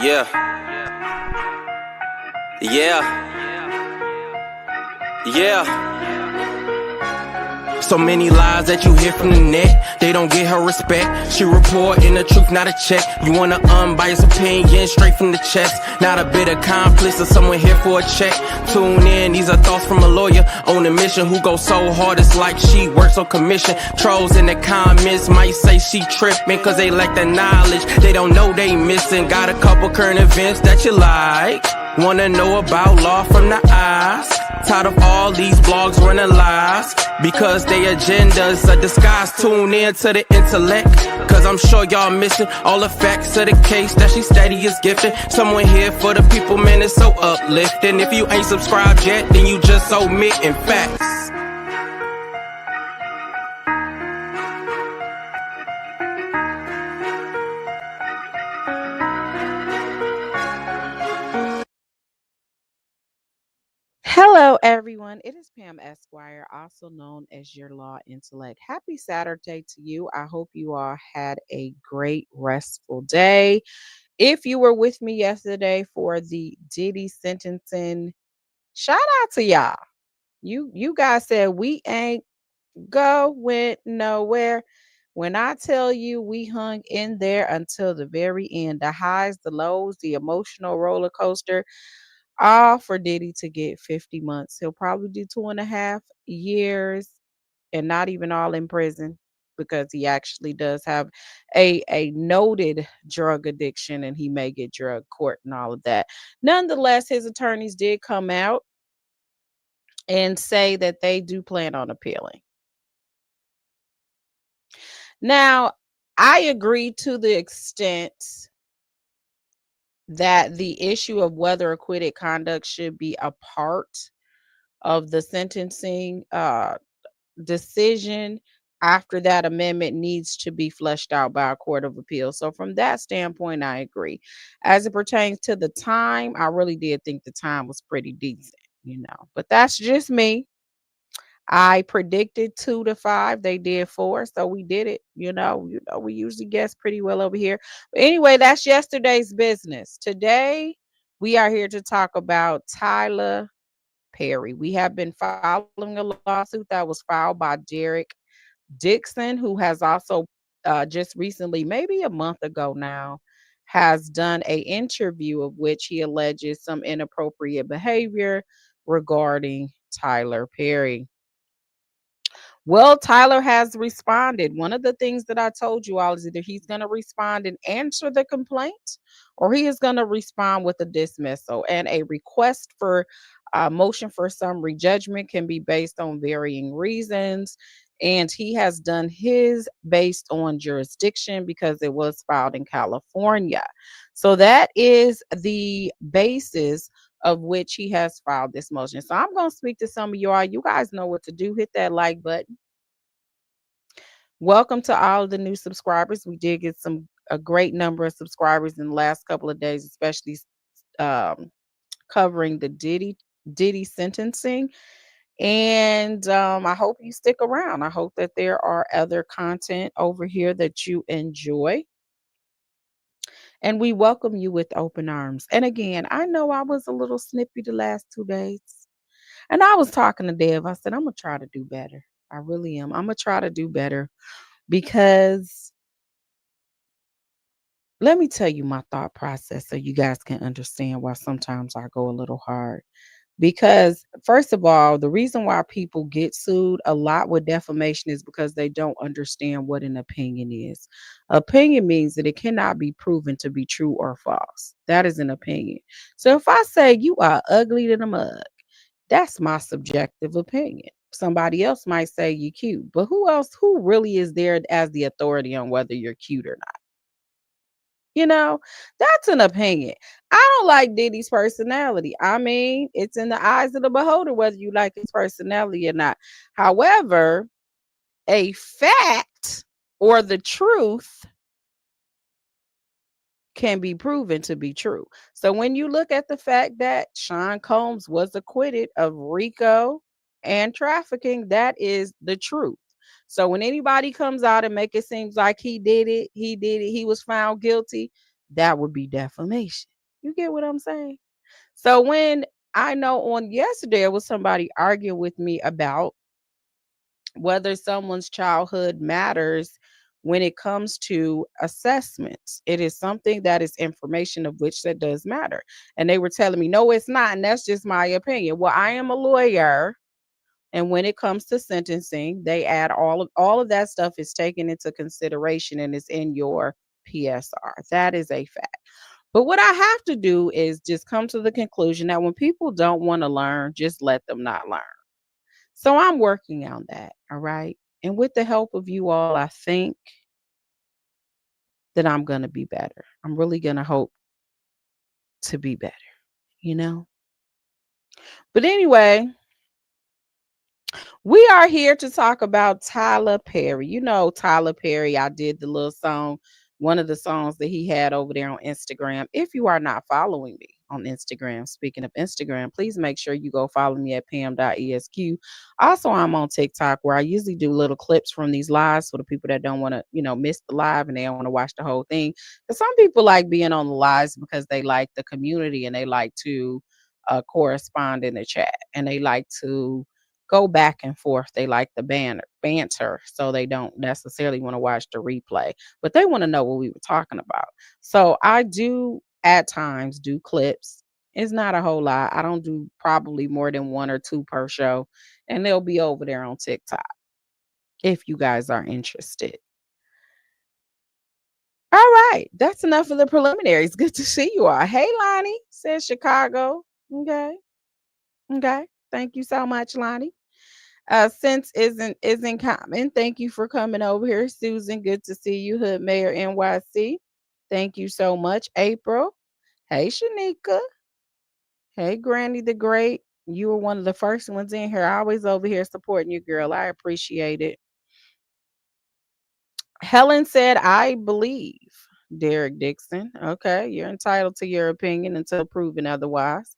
Yeah, yeah, yeah. So many lies that you hear from the net, they don't get her respect. She reporting the truth, not a check. You want an unbiased opinion straight from the chest, not a bit accomplice or someone here for a check. Tune in, these are thoughts from a lawyer on a mission who goes so hard it's like she works on commission. Trolls in the comments might say she tripping cause they lack the knowledge they don't know they missing. Got a couple current events that you like, wanna know about law from the eyes. Tired of all these blogs running lies because their agendas are disguised. Tune in to the intellect, cause I'm sure y'all missing all the facts of the case that she steady is gifting. Someone here for the people, man, it's so uplifting. If you ain't subscribed yet, then you just omitting facts. Hello, everyone. It is Pam Esquire, also known as your law intellect. Happy Saturday to you. I hope you all had a great, restful day. If you were with me yesterday for the Diddy sentencing, shout out to y'all. You guys said we ain't going nowhere. When I tell you we hung in there until the very end, the highs, the lows, the emotional roller coaster, all for Diddy to get 50 months. He'll probably do 2.5 years and not even all in prison because he actually does have a noted drug addiction and he may get drug court and all of that. Nonetheless, his attorneys did come out and say that they do plan on appealing. Now, I agree to the extent that the issue of whether acquitted conduct should be a part of the sentencing decision after that amendment needs to be fleshed out by a court of appeal. So from that standpoint, I agree. As it pertains to the time, I really did think the time was pretty decent. But that's just me. I predicted 2 to 5. They did 4, so we did it. We usually guess pretty well over here. But anyway, that's yesterday's business. Today, we are here to talk about Tyler Perry. We have been following a lawsuit that was filed by Derek Dixon, who has also just recently, maybe a month ago now, has done a interview of which he alleges some inappropriate behavior regarding Tyler Perry. Well, Tyler has responded. One of the things that I told you all is either he's going to respond and answer the complaint, or he is going to respond with a dismissal. And a request for a motion for summary judgment can be based on varying reasons. And he has done his based on jurisdiction because it was filed in California. So that is the basis of which he has filed this motion. So I'm going to speak to some of you all. You guys know what to do. Hit that like button. Welcome to all of the new subscribers. We did get a great number of subscribers in the last couple of days, especially um, covering the Diddy sentencing. And I hope you stick around. I hope that there are other content over here that you enjoy. And we welcome you with open arms. And again, I know I was a little snippy the last 2 days. And I was talking to Dev. I said, I'm going to try to do better. I really am. I'm going to try to do better because let me tell you my thought process so you guys can understand why sometimes I go a little hard. Because, first of all, the reason why people get sued a lot with defamation is because they don't understand what an opinion is. Opinion means that it cannot be proven to be true or false. That is an opinion. So if I say you are ugly to the mug, that's my subjective opinion. Somebody else might say you're cute, but who really is there as the authority on whether you're cute or not? That's an opinion. I don't like Diddy's personality. I mean, it's in the eyes of the beholder whether you like his personality or not. However, a fact or the truth can be proven to be true. So when you look at the fact that Sean Combs was acquitted of RICO and trafficking, that is the truth. So when anybody comes out and make it seem like he did it, he was found guilty, that would be defamation. You get what I'm saying? So when I know on yesterday it was somebody arguing with me about whether someone's childhood matters when it comes to assessments. It is something that is information of which that does matter. And they were telling me, no, it's not. And that's just my opinion. Well, I am a lawyer. And when it comes to sentencing, they add all of that stuff is taken into consideration and is in your PSR. That is a fact. But what I have to do is just come to the conclusion that when people don't want to learn, just let them not learn. So I'm working on that. All right. And with the help of you all, I think that I'm going to be better. I'm really going to hope to be better, you know? But anyway, we are here to talk about Tyler Perry. You know, Tyler Perry, I did the little song, one of the songs that he had over there on Instagram. If you are not following me on Instagram, speaking of Instagram, please make sure you go follow me at pam.esq. Also, I'm on TikTok where I usually do little clips from these lives for the people that don't want to, miss the live and they don't want to watch the whole thing. Because some people like being on the lives because they like the community and they like to correspond in the chat and they like to go back and forth. They like the banter, so they don't necessarily want to watch the replay, but they want to know what we were talking about. So I do at times do clips. It's not a whole lot. I don't do probably more than one or two per show, and they'll be over there on TikTok if you guys are interested. All right, that's enough of the preliminaries. Good to see you all. Hey, Lonnie, says Chicago. Okay, okay. Thank you so much, Lonnie. Since isn't common. Thank you for coming over here, Susan. Good to see you, Hood Mayor NYC. Thank you so much, April. Hey, Shanika. Hey, Granny the Great. You were one of the first ones in here. Always over here supporting you, girl. I appreciate it. Helen said, I believe. Derek Dixon. Okay, you're entitled to your opinion until proven otherwise.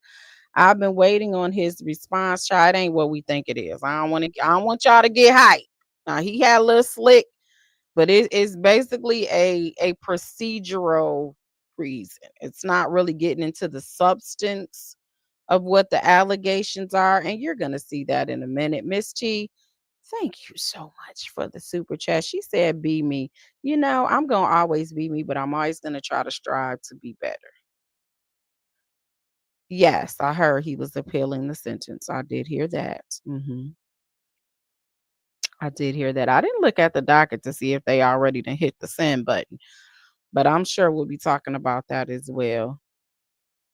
I've been waiting on his response. Child, it ain't what we think it is. I don't want y'all to get hyped. Now he had a little slick, but it is basically a procedural reason. It's not really getting into the substance of what the allegations are. And you're gonna see that in a minute. Miss T, thank you so much for the super chat. She said, be me. I'm gonna always be me, but I'm always gonna try to strive to be better. Yes, I heard he was appealing the sentence. I did hear that. I did hear that. I didn't look at the docket to see if they already done hit the send button, but I'm sure we'll be talking about that as well.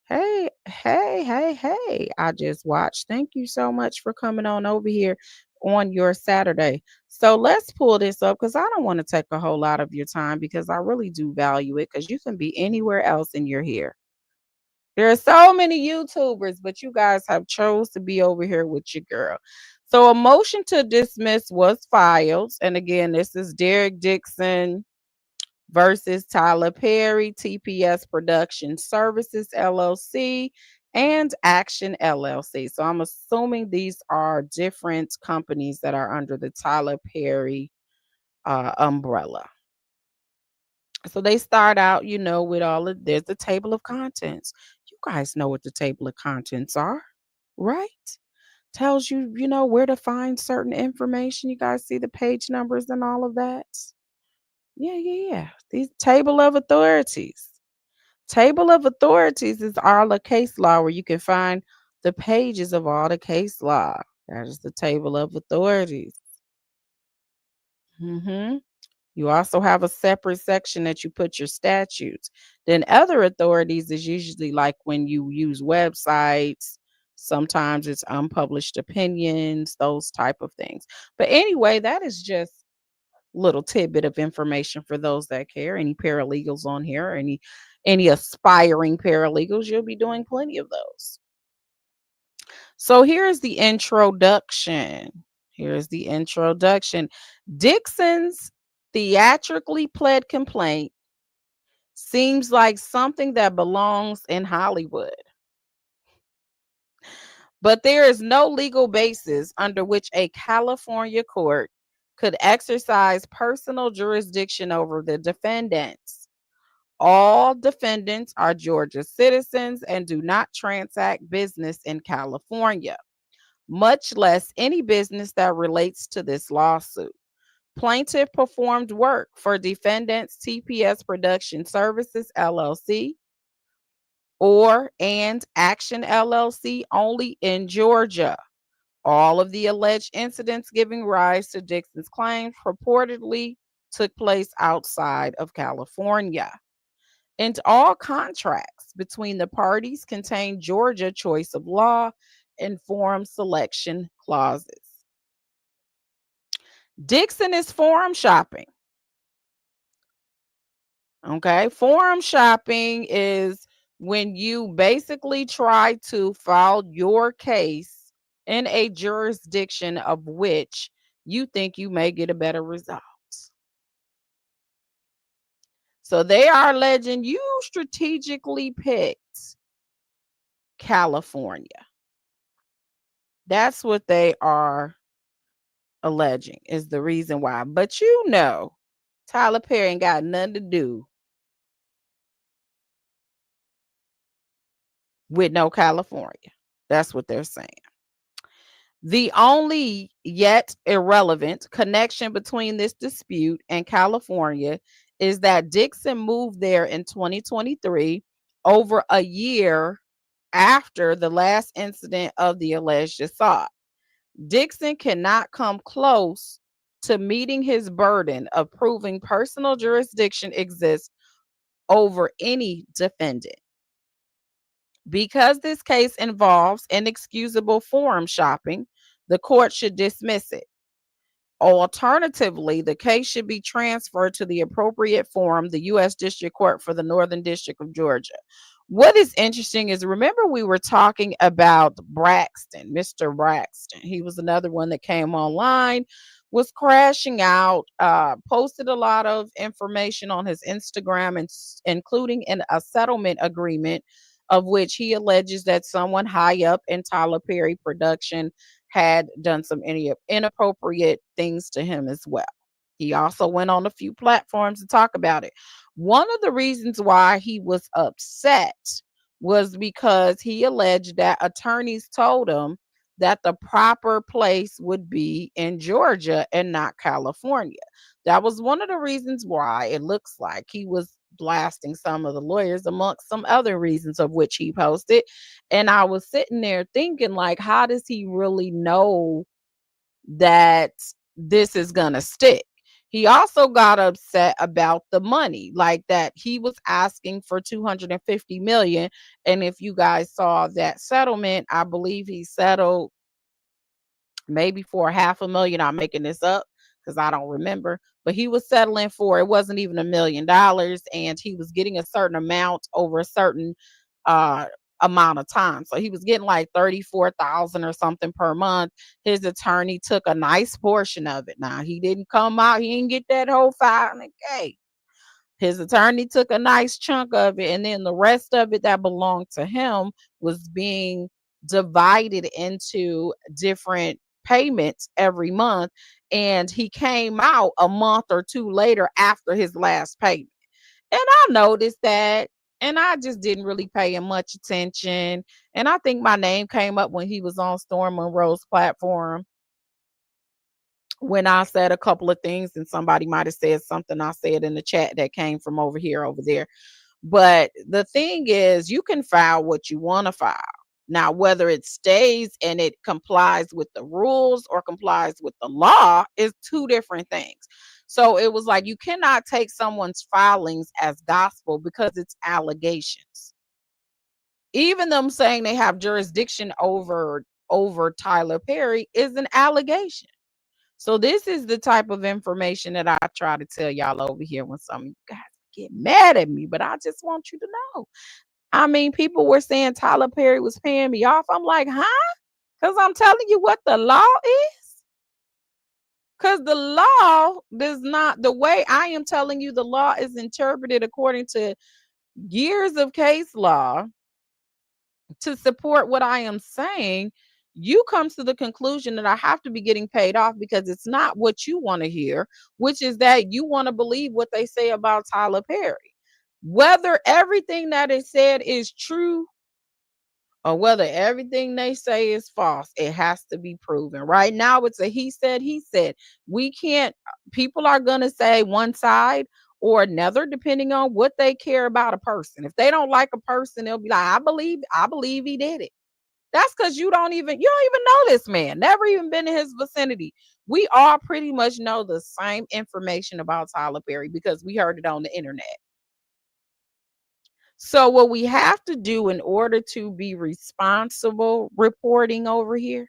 Hey, hey, hey, hey. I just watched. Thank you so much for coming on over here on your Saturday. So let's pull this up because I don't want to take a whole lot of your time because I really do value it because you can be anywhere else and you're here. There are so many YouTubers, but you guys have chose to be over here with your girl. So a motion to dismiss was filed. And again, this is Derek Dixon versus Tyler Perry, TPS Production Services LLC, and Action LLC. So I'm assuming these are different companies that are under the Tyler Perry umbrella. So they start out, with there's the table of contents. You guys know what the table of contents are, right? Tells you, where to find certain information. You guys see the page numbers and all of that. Yeah, yeah, yeah. These table of authorities. Table of authorities is all the case law where you can find the pages of all the case law. That is the table of authorities. Mm-hmm. You also have a separate section that you put your statutes. Then other authorities is usually like when you use websites, sometimes it's unpublished opinions, those type of things. But anyway, that is just little tidbit of information for those that care. Any paralegals on here, any aspiring paralegals, you'll be doing plenty of those. So here's the introduction. Here's the introduction. Dixon's theatrically pled complaint seems like something that belongs in Hollywood. But there is no legal basis under which a California court could exercise personal jurisdiction over the defendants. All defendants are Georgia citizens and do not transact business in California, much less any business that relates to this lawsuit. Plaintiff performed work for defendants TPS Production Services LLC or and Action LLC only in Georgia. All of the alleged incidents giving rise to Dixon's claims purportedly took place outside of California. And all contracts between the parties contain Georgia choice of law and forum selection clauses. Dixon is forum shopping. Okay. Forum shopping is when you basically try to file your case in a jurisdiction of which you think you may get a better result. So they are alleging you strategically picked California. That's what they are alleging is the reason why. But you know, Tyler Perry ain't got nothing to do with no California. That's what they're saying. The only yet irrelevant connection between this dispute and California is that Dixon moved there in 2023, over a year after the last incident of the alleged assault. Dixon cannot come close to meeting his burden of proving personal jurisdiction exists over any defendant. Because this case involves inexcusable forum shopping, the court should dismiss it. Alternatively, the case should be transferred to the appropriate forum, the U.S. District Court for the Northern District of Georgia. What is interesting is, remember we were talking about Braxton, Mr. Braxton. He was another one that came online, was crashing out, posted a lot of information on his Instagram, and including in a settlement agreement of which he alleges that someone high up in Tyler Perry production had done some inappropriate things to him as well. He also went on a few platforms to talk about it. One of the reasons why he was upset was because he alleged that attorneys told him that the proper place would be in Georgia and not California. That was one of the reasons why it looks like he was blasting some of the lawyers, amongst some other reasons of which he posted. And I was sitting there thinking, like, how does he really know that this is gonna stick? He also got upset about the money, like that he was asking for 250 million. And if you guys saw that settlement, I believe he settled maybe for $500,000. I'm making this up because I don't remember, but he was settling for, it wasn't even $1 million, and he was getting a certain amount over a certain uh amount of time. So he was getting like 34,000 or something per month. His attorney took a nice portion of it. Now he didn't come out, he didn't get that whole 500K. His attorney took a nice chunk of it, and then the rest of it that belonged to him was being divided into different payments every month. And he came out a month or two later after his last payment. And I noticed that, and I just didn't really pay him much attention. And I think my name came up when he was on Storm Monroe's platform, when I said a couple of things, and somebody might have said something I said in the chat that came from over here, over there. But the thing is, you can file what you want to file. Now, whether it stays and it complies with the rules or complies with the law is two different things. So it was like, you cannot take someone's filings as gospel because it's allegations. Even them saying they have jurisdiction over Tyler Perry is an allegation. So this is the type of information that I try to tell y'all over here when some of you guys get mad at me, but I just want you to know. I mean, people were saying Tyler Perry was paying me off. I'm like, huh? Because I'm telling you what the law is. Because the law does not, the way I am telling you, the law is interpreted according to years of case law to support what I am saying. You come to the conclusion that I have to be getting paid off because it's not what you want to hear, which is that you want to believe what they say about Tyler Perry. Whether everything that is said is true or whether everything they say is false, it has to be proven. Right now, it's a he said, he said. We can't, people are going to say one side or another depending on what they care about a person. If they don't like a person, they'll be like, I believe he did it. That's because you don't even know this man, never even been in his vicinity. We all pretty much know the same information about Tyler Perry because we heard it on the internet. So what we have to do in order to be responsible reporting over here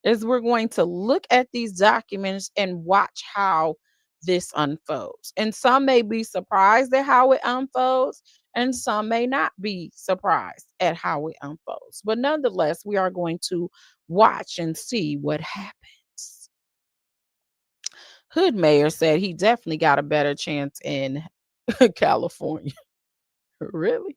is we're going to look at these documents and watch how this unfolds. And some may be surprised at how it unfolds, and some may not be surprised at how it unfolds. But nonetheless, we are going to watch and see what happens. Hood Mayor said he definitely got a better chance in California. Really?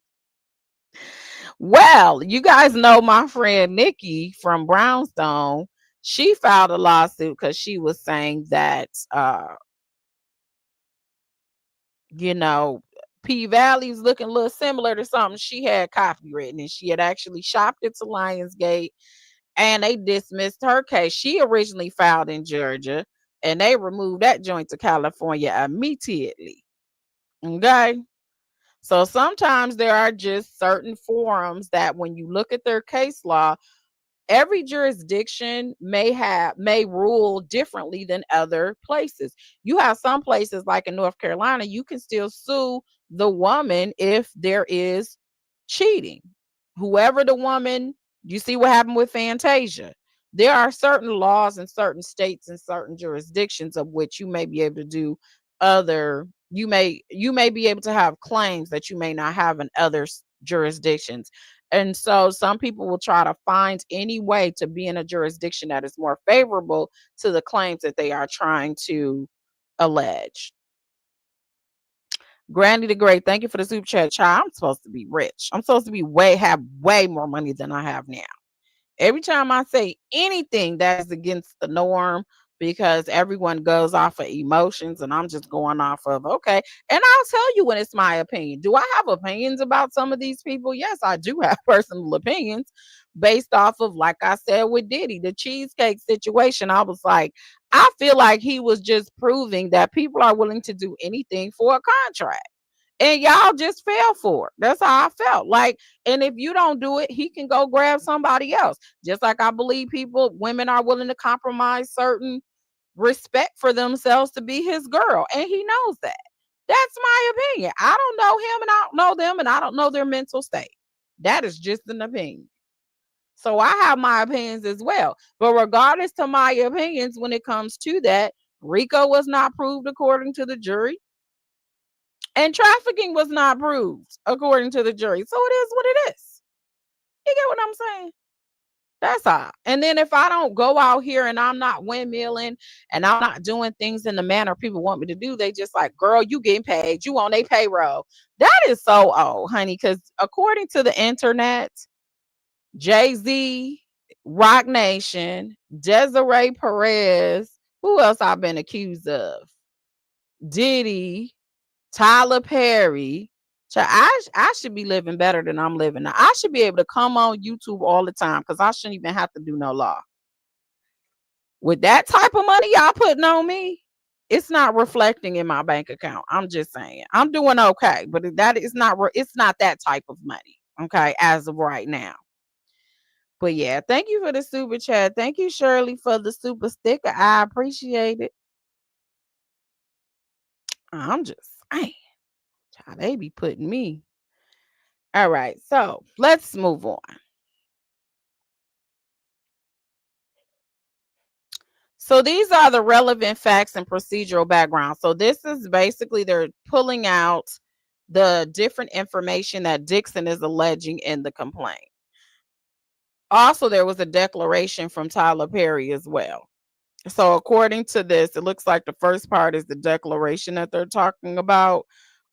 Well, you guys know my friend Nikki from Brownstone. She filed a lawsuit because she was saying that, you know, P Valley's looking a little similar to something she had copywritten, and she had actually shopped it to Lionsgate, and they dismissed her case. She originally filed in Georgia, and they removed that joint to California immediately. Okay. So sometimes there are just certain forums that when you look at their case law, every jurisdiction may rule differently than other places. You have some places like in North Carolina, you can still sue the woman if there is cheating. Whoever the woman, you see what happened with Fantasia. There are certain laws in certain states and certain jurisdictions of which you may be able to do other you may be able to have claims that you may not have in other jurisdictions. And so some people will try to find any way to be in a jurisdiction that is more favorable to the claims that they are trying to allege. Granny the Great, thank you for the super chat. Child, I'm supposed to be rich. I'm supposed to be have way more money than I have now. Every time I say anything that is against the norm, because everyone goes off of emotions and I'm just going off of, okay. And I'll tell you when it's my opinion. Do I have opinions about some of these people? Yes, I do have personal opinions based off of, like I said with Diddy, the cheesecake situation. I was like, I feel like he was just proving that people are willing to do anything for a contract. And y'all just fell for it. That's how I felt. Like, and if you don't do it, he can go grab somebody else. Just like I believe women are willing to compromise certain respect for themselves to be his girl. And he knows that. That's my opinion. I don't know him and I don't know them and I don't know their mental state. That is just an opinion. So I have my opinions as well. But regardless to my opinions, when it comes to that, Rico was not proved according to the jury. And trafficking was not proved according to the jury. So it is what it is. You get what I'm saying? That's all. And then if I don't go out here and I'm not windmilling and I'm not doing things in the manner people want me to do, they just like, girl, you getting paid. You on their payroll. That is so old, honey, because according to the internet, Jay-Z, Rock Nation, Desiree Perez, who else I've been accused of? Diddy, Tyler Perry. So I should be living better than I'm living now. I should be able to come on YouTube all the time because I shouldn't even have to do no law. With that type of money y'all putting on me, it's not reflecting in my bank account. I'm just saying. I'm doing okay, but that is not it's not that type of money, okay, as of right now. But yeah, thank you for the super chat. Thank you, Shirley, for the super sticker. I appreciate it. I'm just saying. Child, they be putting me. All right, so let's move on. So these are the relevant facts and procedural background. So this is basically they're pulling out the different information that Dixon is alleging in the complaint. Also, there was a declaration from Tyler Perry as well. So according to this, it looks like the first part is the declaration that they're talking about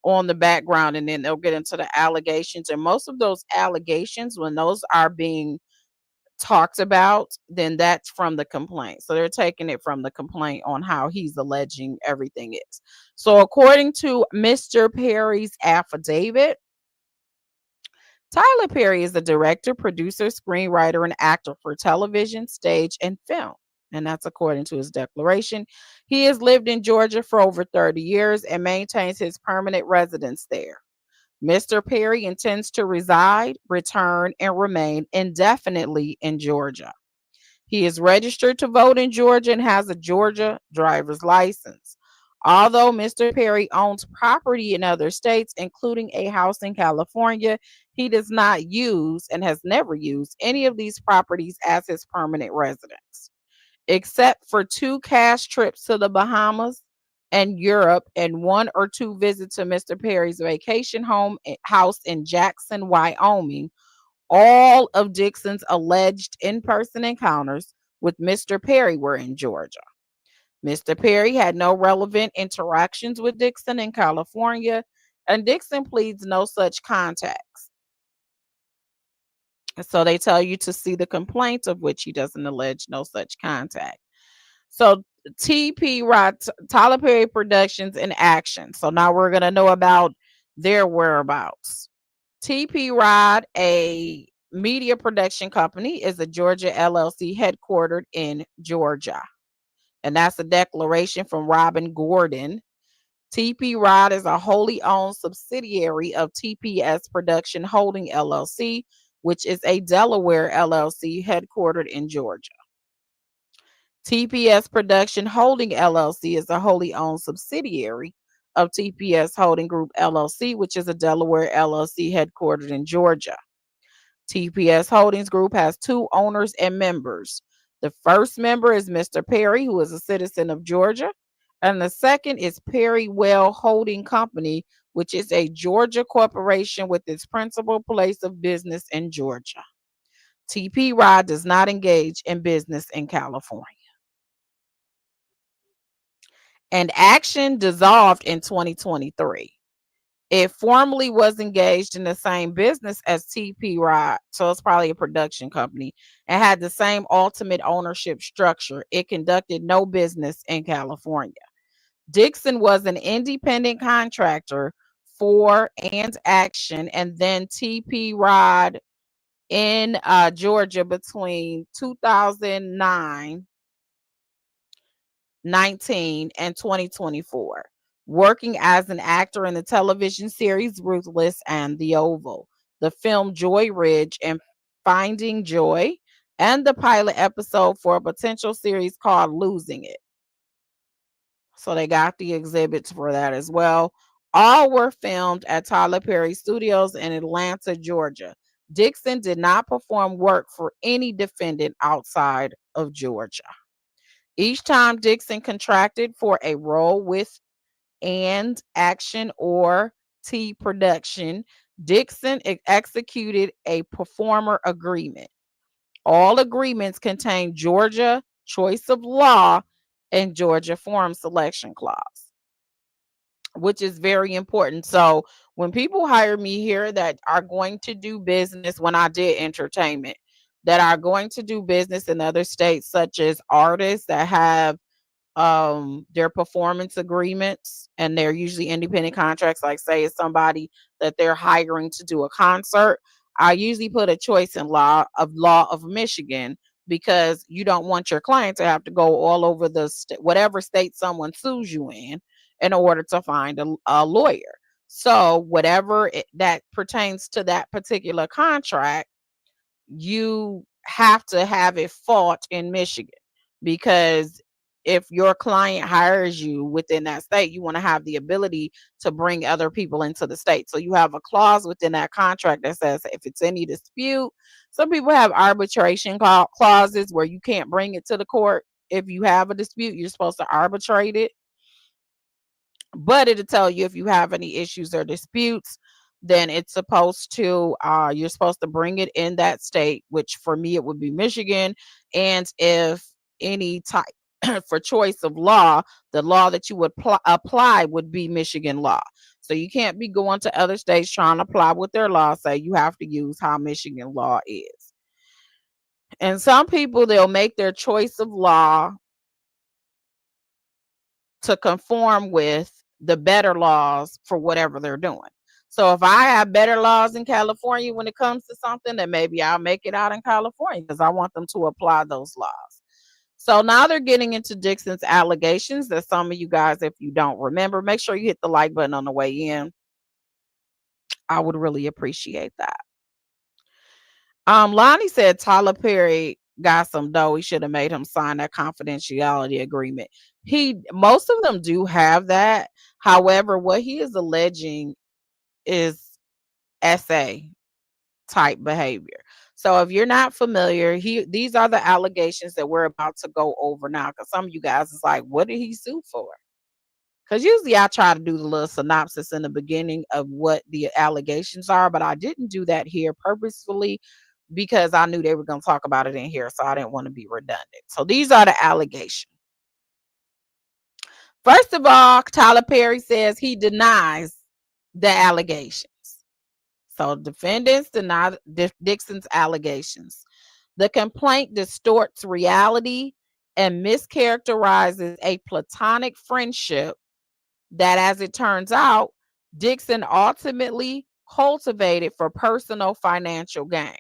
on the background, and then they'll get into the allegations. And most of those allegations, when those are being talked about, then that's from the complaint. So they're taking it from the complaint on how he's alleging everything is. So according to Mr. Perry's affidavit, Tyler Perry is a director, producer, screenwriter, and actor for television, stage, and film. And that's according to his declaration. He has lived in Georgia for over 30 years and maintains his permanent residence there. Mr. Perry intends to reside, return, and remain indefinitely in Georgia. He is registered to vote in Georgia and has a Georgia driver's license. Although Mr. Perry owns property in other states, including a house in California, he does not use and has never used any of these properties as his permanent residence, except for 2 cash trips to the Bahamas and Europe and 1 or 2 visits to Mr. Perry's vacation house in Jackson, Wyoming. All of Dixon's alleged in-person encounters with Mr. Perry were in Georgia. Mr. Perry had no relevant interactions with Dixon in California, and Dixon pleads no such contacts. So they tell you to see the complaint, of which he doesn't allege no such contact. So TP Rod, Tyler Perry Productions in action. So now we're going to know about their whereabouts. TP Rod, a media production company, is a Georgia LLC headquartered in Georgia. And that's a declaration from Robin Gordon. TP Rod is a wholly owned subsidiary of TPS Production Holding LLC, which is a Delaware LLC headquartered in Georgia. TPS Production Holding LLC is a wholly owned subsidiary of TPS Holding Group LLC, which is a Delaware LLC headquartered in Georgia. TPS Holdings Group has 2 owners and members. The first member is Mr. Perry, who is a citizen of Georgia, and the second is Perry Well Holding Company, which is a Georgia corporation with its principal place of business in Georgia. TP Rod does not engage in business in California. And Action dissolved in 2023. It formerly was engaged in the same business as TP Rod, so it's probably a production company, and had the same ultimate ownership structure. It conducted no business in California. Dixon was an independent contractor for and Action, and then TP Rod in Georgia between 2009 19 and 2024, working as an actor in the television series Ruthless and The Oval, the film Joy Ridge and Finding Joy, and the pilot episode for a potential series called Losing It. So they got the exhibits for that as well. All were filmed at Tyler Perry Studios in Atlanta, Georgia. Dixon did not perform work for any defendant outside of Georgia. Each time Dixon contracted for a role with and Action or T Production, Dixon executed a performer agreement. All agreements contain Georgia choice of law and Georgia forum selection clause, which is very important. So when people hire me here that are going to do business, when I did entertainment, that are going to do business in other states, such as artists that have their performance agreements, and they're usually independent contracts, like say it's somebody that they're hiring to do a concert, I usually put a choice in law of Michigan, because you don't want your client to have to go all over the whatever state someone sues you in order to find a lawyer. So whatever that pertains to that particular contract, you have to have it fought in Michigan, because if your client hires you within that state, you want to have the ability to bring other people into the state. So you have a clause within that contract that says if it's any dispute, some people have arbitration clauses where you can't bring it to the court. If you have a dispute, you're supposed to arbitrate it, but it'll tell you if you have any issues or disputes, then it's supposed to you're supposed to bring it in that state, which for me it would be Michigan. And if any type for choice of law, the law that you would apply would be Michigan law. So you can't be going to other states trying to apply what their law say. You have to use how Michigan law is. And some people, they'll make their choice of law to conform with the better laws for whatever they're doing. So if I have better laws in California when it comes to something, then maybe I'll make it out in California because I want them to apply those laws. So now they're getting into Dixon's allegations that some of you guys, if you don't remember, make sure you hit the like button on the way in. I would really appreciate that. Lonnie said Tyler Perry got some dough. He should have made him sign that confidentiality agreement. Most of them do have that. However, what he is alleging is SA type behavior. So if you're not familiar, these are the allegations that we're about to go over now. Because some of you guys is like, what did he sue for? Because usually I try to do the little synopsis in the beginning of what the allegations are, but I didn't do that here purposefully because I knew they were going to talk about it in here. So I didn't want to be redundant. So these are the allegations. First of all, Tyler Perry says he denies the allegations. So defendants deny Dixon's allegations. The complaint distorts reality and mischaracterizes a platonic friendship that, as it turns out, Dixon ultimately cultivated for personal financial gain.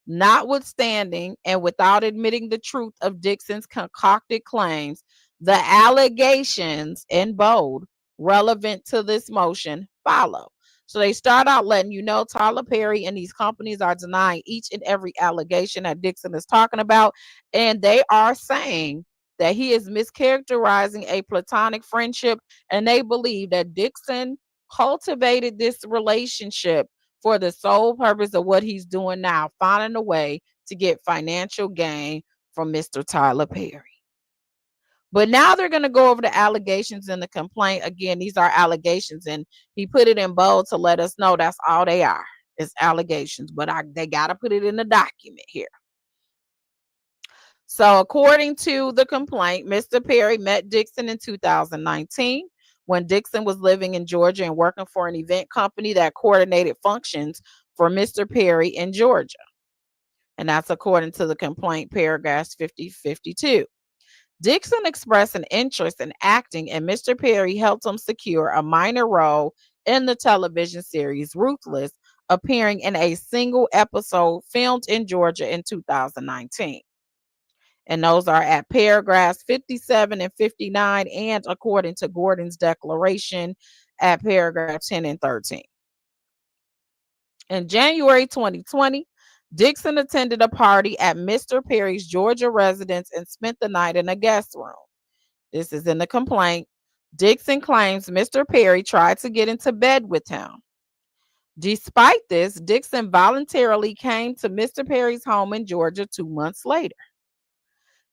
Notwithstanding and without admitting the truth of Dixon's concocted claims, the allegations in bold relevant to this motion follow. So they start out letting you know Tyler Perry and these companies are denying each and every allegation that Dixon is talking about. And they are saying that he is mischaracterizing a platonic friendship. And they believe that Dixon cultivated this relationship for the sole purpose of what he's doing now, finding a way to get financial gain from Mr. Tyler Perry. But now they're going to go over the allegations in the complaint. Again, these are allegations, and he put it in bold to let us know that's all they are. It's allegations, but they got to put it in the document here. So according to the complaint, Mr. Perry met Dixon in 2019 when Dixon was living in Georgia and working for an event company that coordinated functions for Mr. Perry in Georgia. And that's according to the complaint, paragraphs 50-52. Dixon expressed an interest in acting, and Mr. Perry helped him secure a minor role in the television series Ruthless, appearing in a single episode filmed in Georgia in 2019. And those are at paragraphs 57 and 59, and according to Gordon's declaration at paragraph 10 and 13. In January 2020, Dixon attended a party at Mr. Perry's Georgia residence and spent the night in a guest room. This is in the complaint. Dixon claims Mr. Perry tried to get into bed with him. Despite this, Dixon voluntarily came to Mr. Perry's home in Georgia 2 months later.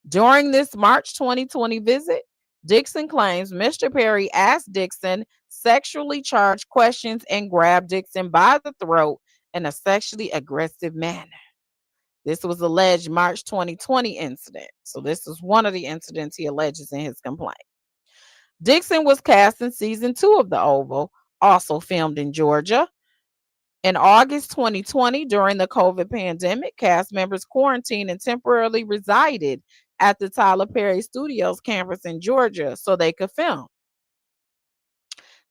During this March 2020 visit, Dixon claims Mr. Perry asked Dixon sexually charged questions and grabbed Dixon by the throat in a sexually aggressive manner. This was alleged March 2020 incident. So this is one of the incidents he alleges in his complaint. Dixon was cast in season 2 of The Oval, also filmed in Georgia. In August 2020, during the COVID pandemic, cast members quarantined and temporarily resided at the Tyler Perry Studios campus in Georgia so they could film.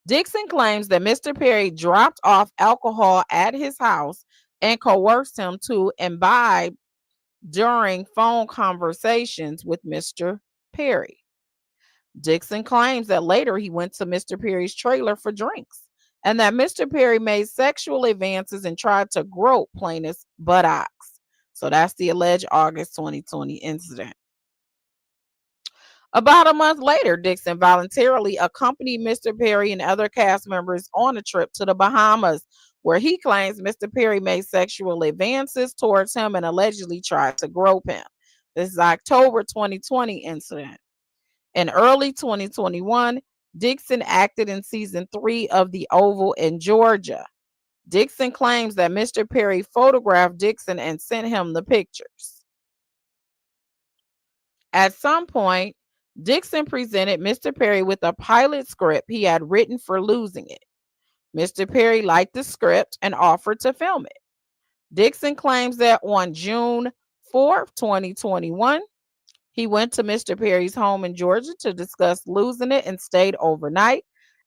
Dixon claims that Mr. Perry dropped off alcohol at his house and coerced him to imbibe during phone conversations with Mr. Perry. Dixon claims that later he went to Mr. Perry's trailer for drinks and that Mr. Perry made sexual advances and tried to grope plaintiff's buttocks. So that's the alleged August 2020 incident. About a month later, Dixon voluntarily accompanied Mr. Perry and other cast members on a trip to the Bahamas, where he claims Mr. Perry made sexual advances towards him and allegedly tried to grope him. This is October 2020 incident. In early 2021, Dixon acted in season 3 of The Oval in Georgia. Dixon claims that Mr. Perry photographed Dixon and sent him the pictures. At some point, Dixon presented Mr. Perry with a pilot script he had written for losing it. Mr. Perry liked the script and offered to film it. Dixon claims that on June 4th, 2021, he went to Mr. Perry's home in Georgia to discuss losing it and stayed overnight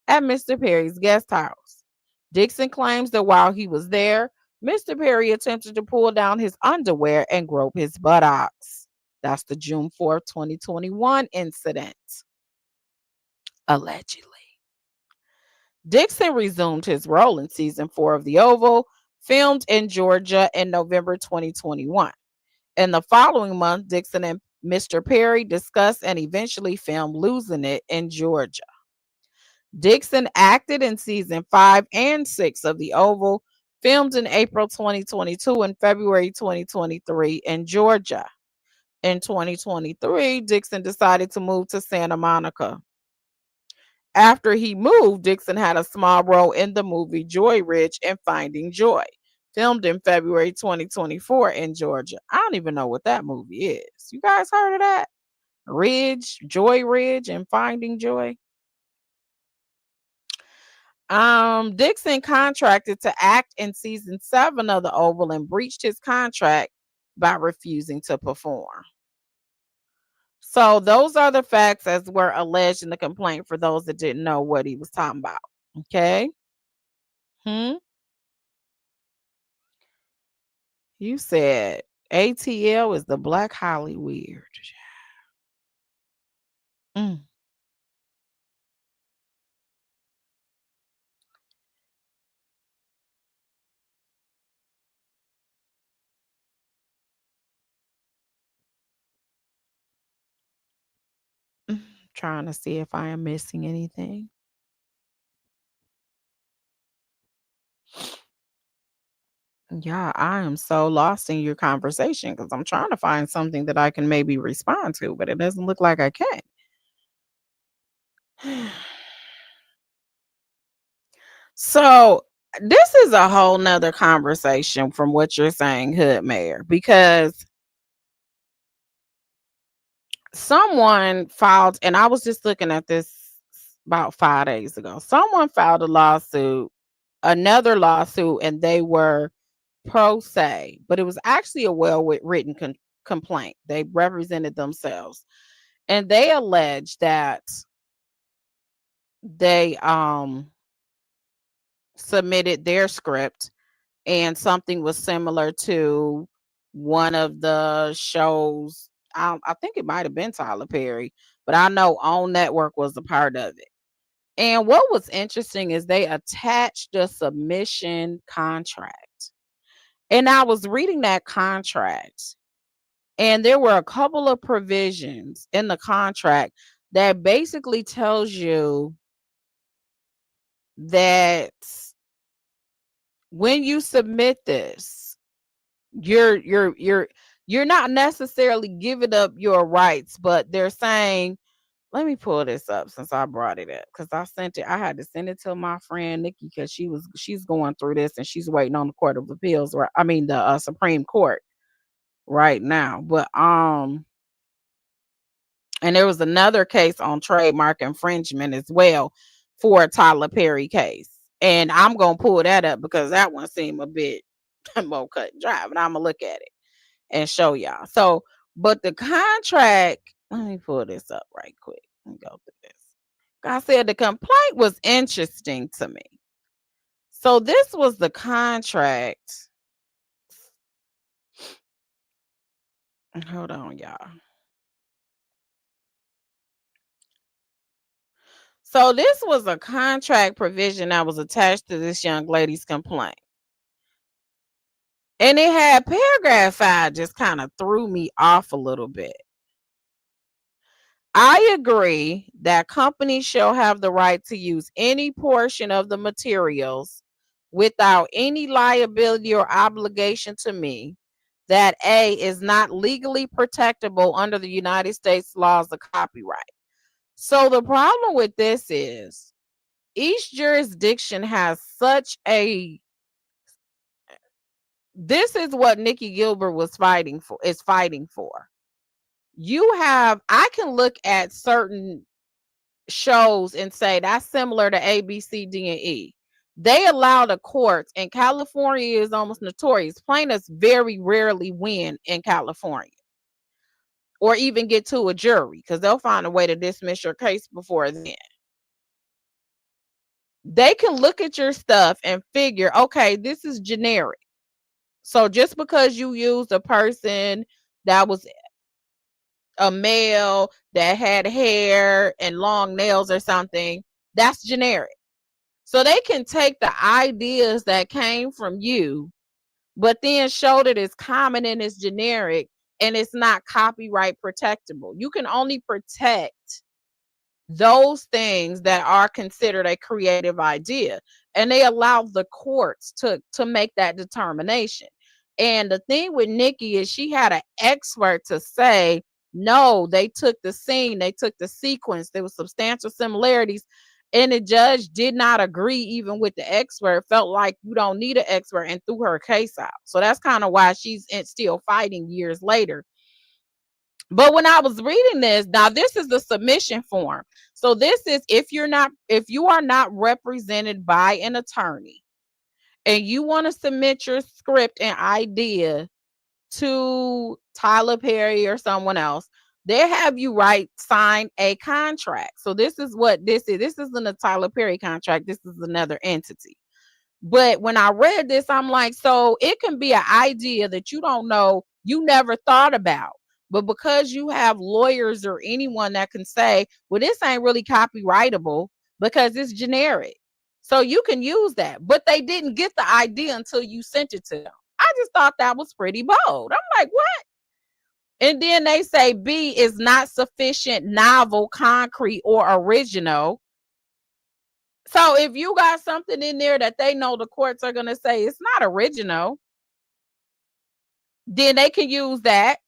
at Mr. Perry's guest house. Dixon claims that while he was there, Mr. Perry attempted to pull down his underwear and grope his buttocks. That's the June 4th, 2021 incident, allegedly. Dixon resumed his role in season 4 of The Oval, filmed in Georgia in November 2021. In the following month, Dixon and Mr. Perry discussed and eventually filmed Losing It in Georgia. Dixon acted in season 5 and 6 of The Oval, filmed in April 2022 and February 2023 in Georgia. In 2023, Dixon decided to move to Santa Monica. After he moved, Dixon had a small role in the movie Joy Ridge and Finding Joy, filmed in February 2024 in Georgia. I don't even know what that movie is. You guys heard of that? Joy Ridge and Finding Joy. Dixon contracted to act in season 7 of The Oval and breached his contract by refusing to perform. So those are the facts as were alleged in the complaint for those that didn't know what he was talking about. Okay. You said ATL is the Black Hollywood. Mm. Trying to see if I am missing anything. Yeah, I am so lost in your conversation because I'm trying to find something that I can maybe respond to, but it doesn't look like I can. So this is a whole nother conversation from what you're saying, Hood Mayor, because someone filed, and I was just looking at this about 5 days ago. Someone filed another lawsuit, and they were pro se, but it was actually a written complaint. They represented themselves, and they alleged that they submitted their script and something was similar to one of the shows. I think it might have been Tyler Perry, but I know OWN Network was a part of it. And what was interesting is they attached the submission contract. And I was reading that contract, and there were a couple of provisions in the contract that basically tells you that when you submit this, you're not necessarily giving up your rights, but they're saying, let me pull this up since I brought it up, because I had to send it to my friend Nikki because she's going through this and she's waiting on the Court of Appeals, or I mean the Supreme Court right now. But and there was another case on trademark infringement as well for a Tyler Perry case. And I'm gonna pull that up because that one seemed a bit more cut and dry, but I'm gonna look at it and show y'all. So, but the contract, let me pull this up right quick and go through this. I said the complaint was interesting to me. So this was the contract. Hold on, y'all. So this was a contract provision that was attached to this young lady's complaint. And it had paragraph 5 just kind of threw me off a little bit. I agree that companies shall have the right to use any portion of the materials without any liability or obligation to me that A is not legally protectable under the United States laws of copyright. So the problem with this is each jurisdiction has this is what Nikki Gilbert is fighting for. I can look at certain shows and say that's similar to A, B, C, D, and E. They allow the courts, and California is almost notorious. Plaintiffs very rarely win in California or even get to a jury because they'll find a way to dismiss your case before then. They can look at your stuff and figure, okay, this is generic. So just because you used a person that was a male that had hair and long nails or something, that's generic. So they can take the ideas that came from you, but then show that it's common and it's generic and it's not copyright protectable. You can only protect those things that are considered a creative idea, and they allow the courts to make that determination. And the thing with Nikki is she had an expert to say no, they took the scene, they took the sequence, there was substantial similarities, and the judge did not agree even with the expert, felt like you don't need an expert, and threw her case out. So that's kind of why she's still fighting years later. But when I was reading this, now this is the submission form. So this is if you are not represented by an attorney and you want to submit your script and idea to Tyler Perry or someone else, they have you sign a contract. So this is what this is. This isn't a Tyler Perry contract. This is another entity. But when I read this, I'm like, so it can be an idea that you don't know, you never thought about. But because you have lawyers or anyone that can say, well, this ain't really copyrightable because it's generic. So you can use that. But they didn't get the idea until you sent it to them. I just thought that was pretty bold. I'm like, what? And then they say B is not sufficient, novel, concrete, or original. So if you got something in there that they know the courts are going to say it's not original, then they can use that.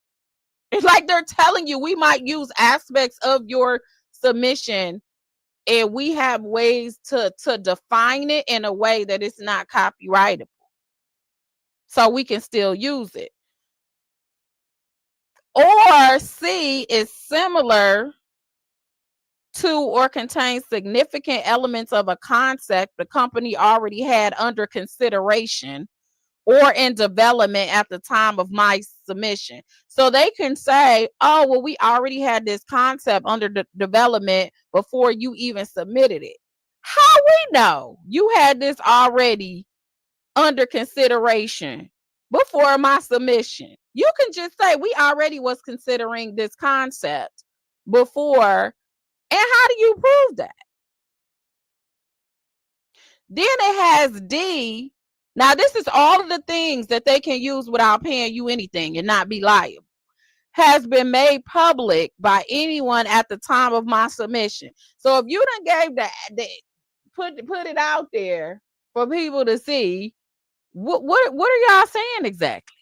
It's like they're telling you we might use aspects of your submission and we have ways to define it in a way that it's not copyrightable. So we can still use it. Or C is similar to or contains significant elements of a concept the company already had under consideration or in development at the time of my submission. So they can say, oh, well, we already had this concept under development before you even submitted it. How we know you had this already under consideration before my submission? You can just say we already was considering this concept before. And how do you prove that? Then it has D. Now, this is all of the things that they can use without paying you anything and not be liable. Has been made public by anyone at the time of my submission. So if you done gave put it out there for people to see, what are y'all saying exactly?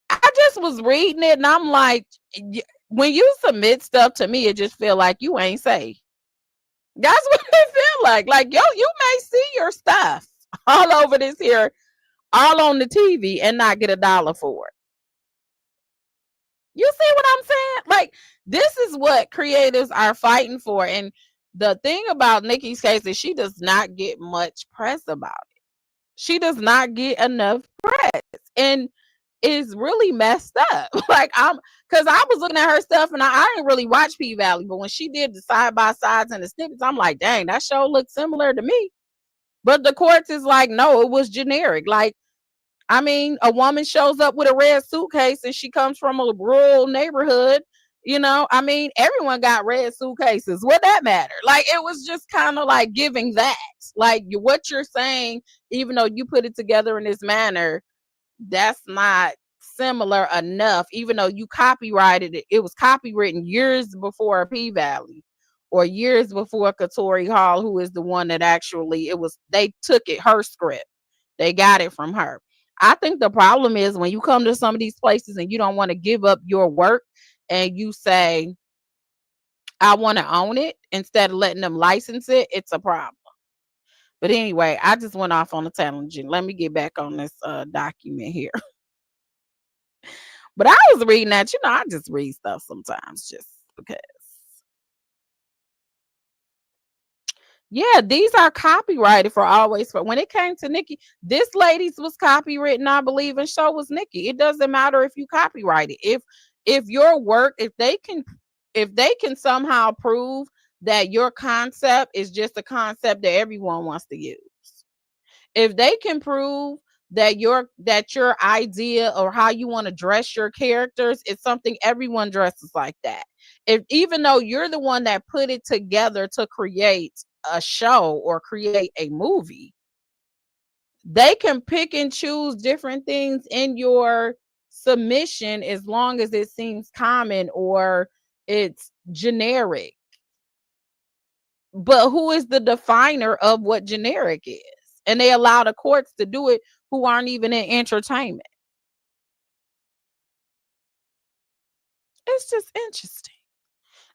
I just was reading it and I'm like, when you submit stuff to me, it just feel like you ain't safe. That's what it feel like. Like, yo, you may see your stuff all over this here, all on the TV and not get $1 for it. You see what I'm saying? Like, this is what creators are fighting for. And the thing about Nikki's case is she does not get much press about it. She does not get enough press. And it's really messed up. Like, because I was looking at her stuff and I didn't really watch P Valley, but when she did the side by sides and the snippets, I'm like, dang, that show looks similar to me. But the courts is like, no, it was generic. Like, I mean, a woman shows up with a red suitcase and she comes from a rural neighborhood. I mean, everyone got red suitcases. What that matter? Like, it was just kind of like giving that. Like, what you're saying, even though you put it together in this manner, that's not similar enough, even though you copyrighted it. It was copywritten years before P Valley or years before Katori Hall, who is the one that actually they took it, her script. They got it from her. I think the problem is when you come to some of these places and you don't want to give up your work and you say, I want to own it instead of letting them license it, it's a problem. But anyway, I just went off on a tangent. Let me get back on this document here. But I was reading that, I just read stuff sometimes just because. Yeah, these are copyrighted for always. But when it came to Nikki, this lady's was copywritten, I believe, and so was Nikki. It doesn't matter if you copyright it. If your work, if they can somehow prove that your concept is just a concept that everyone wants to use. If they can prove that your idea or how you want to dress your characters is something everyone dresses like that. If even though you're the one that put it together to create a show or create a movie, they can pick and choose different things in your submission as long as it seems common or it's generic. But who is the definer of what generic is? And they allow the courts to do it who aren't even in entertainment. It's just interesting.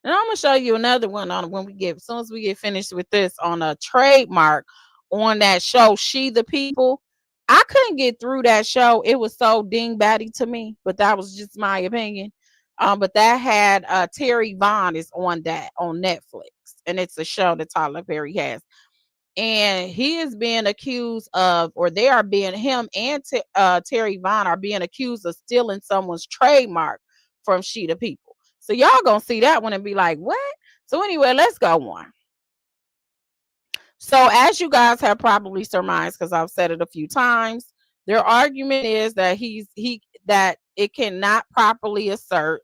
And I'm gonna show you another one on when we get as soon as we get finished with this on a trademark on that show, She the People. I couldn't get through that show. It was so dingbatty to me, but that was just my opinion. But that had Terry Vaughn is on that on Netflix, and it's a show that Tyler Perry has. And he is being accused of, or they are being him and Terry Vaughn are being accused of stealing someone's trademark from She the People. So y'all gonna see that one and be like, what? So anyway, let's go on. So as you guys have probably surmised, because I've said it a few times, their argument is that that it cannot properly assert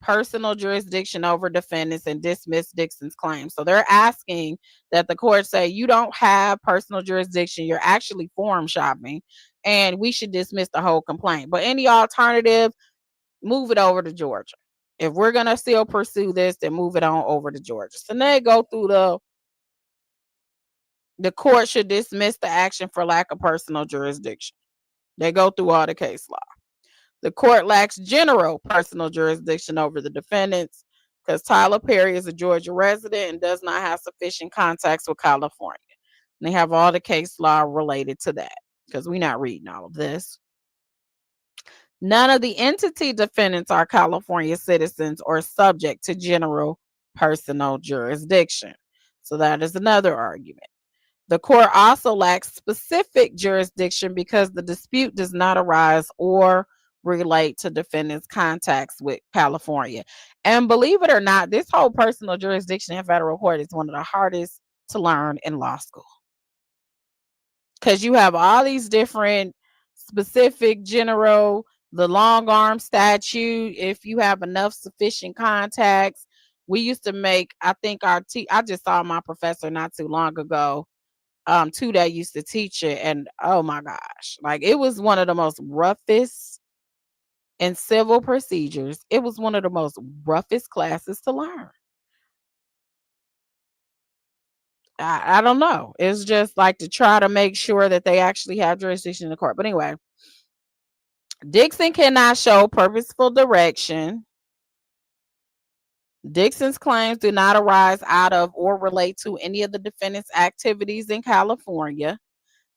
personal jurisdiction over defendants and dismiss Dixon's claim. So they're asking that the court say you don't have personal jurisdiction, you're actually forum shopping, and we should dismiss the whole complaint. But any alternative, move it over to Georgia. If we're gonna still pursue this, then move it on over to Georgia. So they go through the court should dismiss the action for lack of personal jurisdiction. They go through all the case law. The court lacks general personal jurisdiction over the defendants because Tyler Perry is a Georgia resident and does not have sufficient contacts with California. And they have all the case law related to that because we're not reading all of this. None of the entity defendants are California citizens or subject to general personal jurisdiction. So that is another argument. The court also lacks specific jurisdiction because the dispute does not arise or relate to defendants' contacts with California. And believe it or not, this whole personal jurisdiction in federal court is one of the hardest to learn in law school. Because you have all these different specific general, the long arm statute, if you have enough sufficient contacts. We used to make, I think I just saw my professor not too long ago too that used to teach it, and oh my gosh, like it was one of the most roughest in civil procedures. It was one of the most roughest classes to learn. I don't know. It's just like to try to make sure that they actually have jurisdiction in the court. But anyway, Dixon cannot show purposeful direction. Dixon's claims do not arise out of or relate to any of the defendant's activities in California.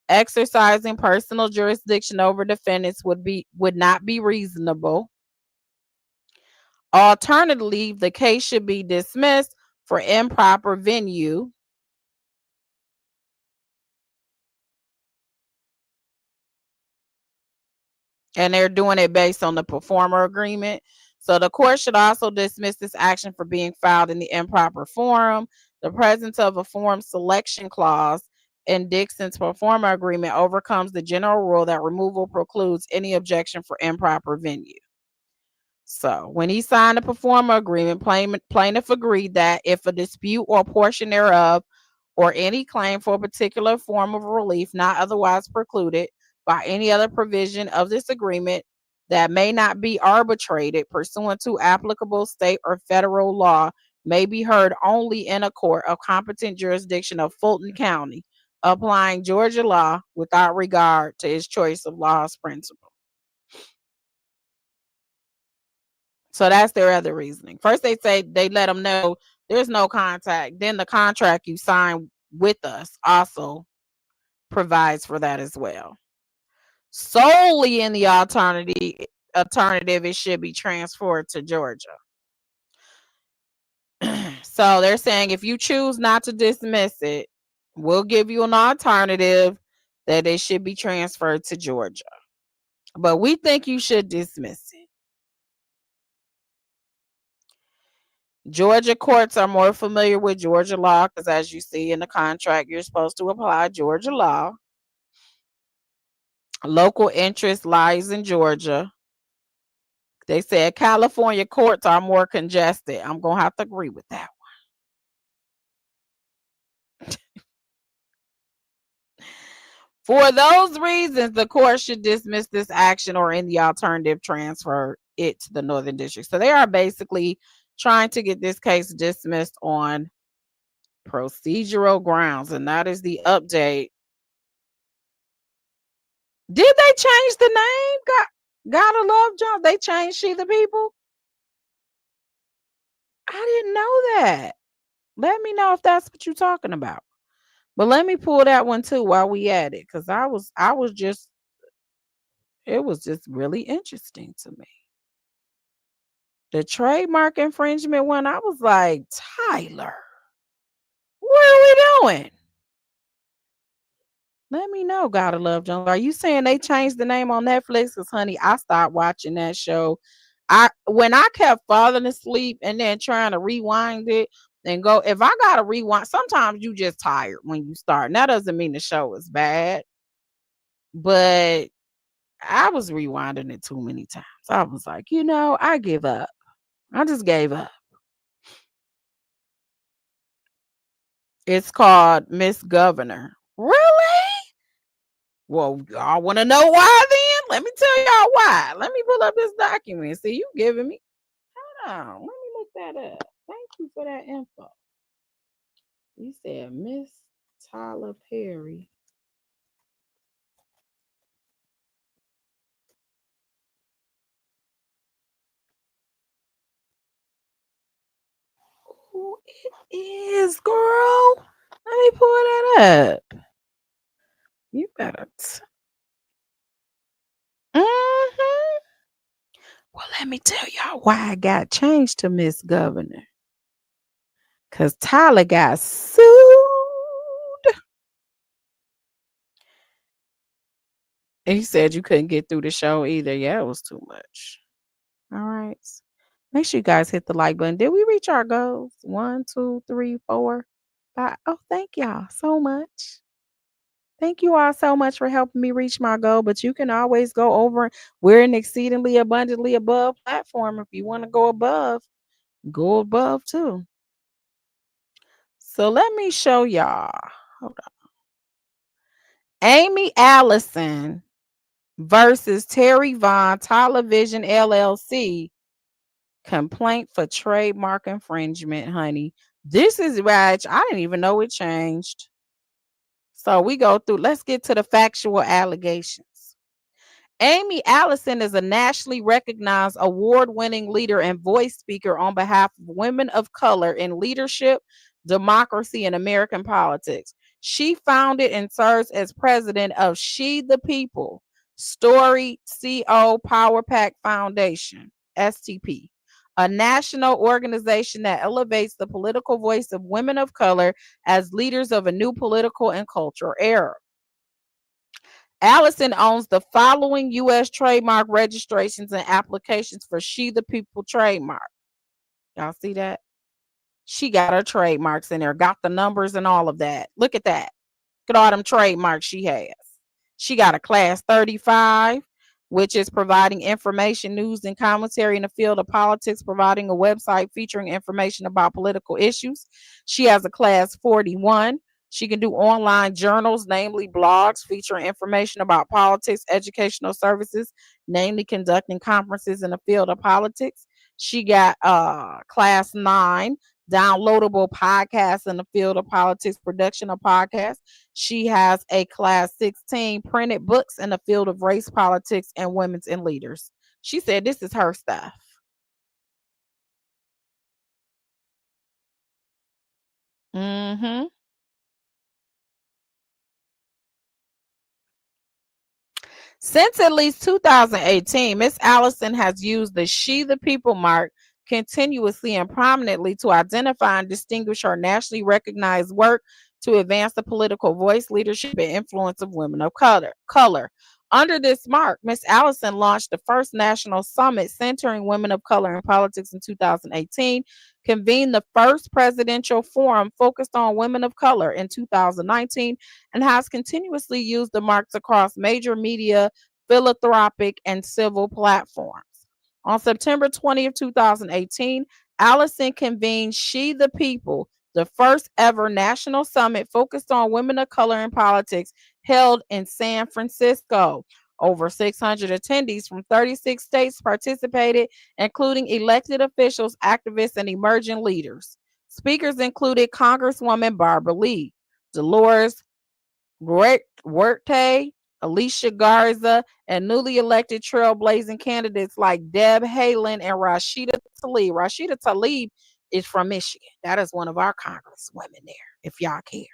Exercising personal jurisdiction over defendants would not be reasonable. Alternatively, the case should be dismissed for improper venue. And they're doing it based on the performer agreement. So the court should also dismiss this action for being filed in the improper forum. The presence of a forum selection clause in Dixon's performer agreement overcomes the general rule that removal precludes any objection for improper venue. So when he signed the performer agreement, plaintiff agreed that if a dispute or portion thereof or any claim for a particular form of relief not otherwise precluded by any other provision of this agreement that may not be arbitrated pursuant to applicable state or federal law may be heard only in a court of competent jurisdiction of Fulton County, applying Georgia law without regard to its choice of laws principle. So that's their other reasoning. First, they say they let them know there's no contact. Then the contract you sign with us also provides for that as well. Solely in the alternative, it should be transferred to Georgia. So they're saying if you choose not to dismiss it, we'll give you an alternative that it should be transferred to Georgia. But we think you should dismiss it. Georgia courts are more familiar with Georgia law because, as you see in the contract, you're supposed to apply Georgia law. Local interest lies in Georgia. They said California courts are more congested. I'm going to have to agree with that one. For those reasons, the court should dismiss this action or in the alternative transfer it to the Northern District. So they are basically trying to get this case dismissed on procedural grounds. And that is the update. Did they change the name? Gotta love John. They changed She the People? I didn't know that. Let me know if that's what you're talking about. But let me pull that one too while we at it. Cause it was just really interesting to me. The trademark infringement one, I was like, Tyler, what are we doing? Let me know, Gotta Love Jones. Are you saying they changed the name on Netflix? Because honey, I stopped watching that show. When I kept falling asleep and then trying to rewind it and go, if I gotta rewind, sometimes you just tired when you start. And that doesn't mean the show is bad. But I was rewinding it too many times. I was like, I give up. I just gave up. It's called Miss Governor. Really? Well, y'all want to know why then? Let me tell y'all why. Let me pull up this document. See, you giving me. Hold on. Let me look that up. Thank you for that info. You said Miss Tyler Perry. Who it is, girl? Let me pull that up. You better. Well, let me tell y'all why I got changed to Miss Governor. Because Tyler got sued. And he said you couldn't get through the show either. Yeah, it was too much. All right. Make sure you guys hit the like button. Did we reach our goals? 1, 2, 3, 4, 5. Oh, thank y'all so much. Thank you all so much for helping me reach my goal. But you can always go over. We're an exceedingly abundantly above platform. If you want to go above too. So let me show y'all. Hold on. Aimee Allison versus Terri Vaughn Television LLC. Complaint for trademark infringement, honey. This is right. I didn't even know it changed. So we go through. Let's get to the factual allegations. Aimee Allison is a nationally recognized award-winning leader and voice speaker on behalf of women of color in leadership, democracy, and American politics. She founded and serves as president of She the People Story CO Power Pack Foundation, STP, a national organization that elevates the political voice of women of color as leaders of a new political and cultural era. Allison owns the following U.S. trademark registrations and applications for She the People trademark. Y'all see that? She got her trademarks in there, got the numbers and all of that. Look at that. Look at all them trademarks she has. She got a class 35, which is providing information, news, and commentary in the field of politics, providing a website featuring information about political issues. She has a class 41. She can do online journals, namely blogs featuring information about politics, educational services, namely conducting conferences in the field of politics. She got class 9, downloadable podcasts in the field of politics, production of podcasts. She has a class 16, printed books in the field of race, politics, and women's and leaders. She said this is her stuff. Mm-hmm. Since at least 2018, Miss Allison has used the She the People mark continuously and prominently to identify and distinguish her nationally recognized work to advance the political voice, leadership, and influence of women of color. Under this mark, Miss Allison launched the first national summit centering women of color in politics in 2018, convened the first presidential forum focused on women of color in 2019, and has continuously used the marks across major media, philanthropic, and civil platforms. On September 20th, 2018, Allison convened She the People, the first ever national summit focused on women of color in politics, held in San Francisco. Over 600 attendees from 36 states participated, including elected officials, activists, and emerging leaders. Speakers included Congresswoman Barbara Lee, Dolores Huerta, Alicia Garza, and newly elected trailblazing candidates like Deb Haaland and Rashida Tlaib. Rashida Tlaib is from Michigan. That is one of our congresswomen there, if y'all care.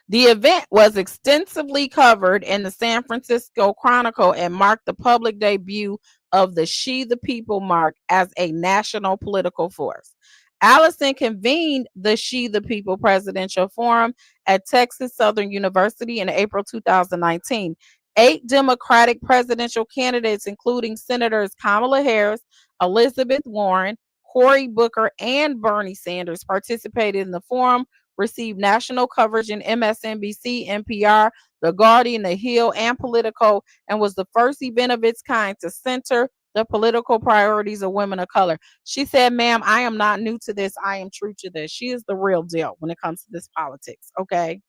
The event was extensively covered in the San Francisco Chronicle and marked the public debut of the She the People mark as a national political force. Allison convened the She the People Presidential Forum at Texas Southern University in April 2019. 8 Democratic presidential candidates, including Senators Kamala Harris, Elizabeth Warren, Cory Booker, and Bernie Sanders, participated in the forum, received national coverage in MSNBC, NPR, The Guardian, The Hill, and Politico, and was the first event of its kind to center the political priorities of women of color. She said, ma'am, I am not new to this. I am true to this. She is the real deal when it comes to this politics. Okay.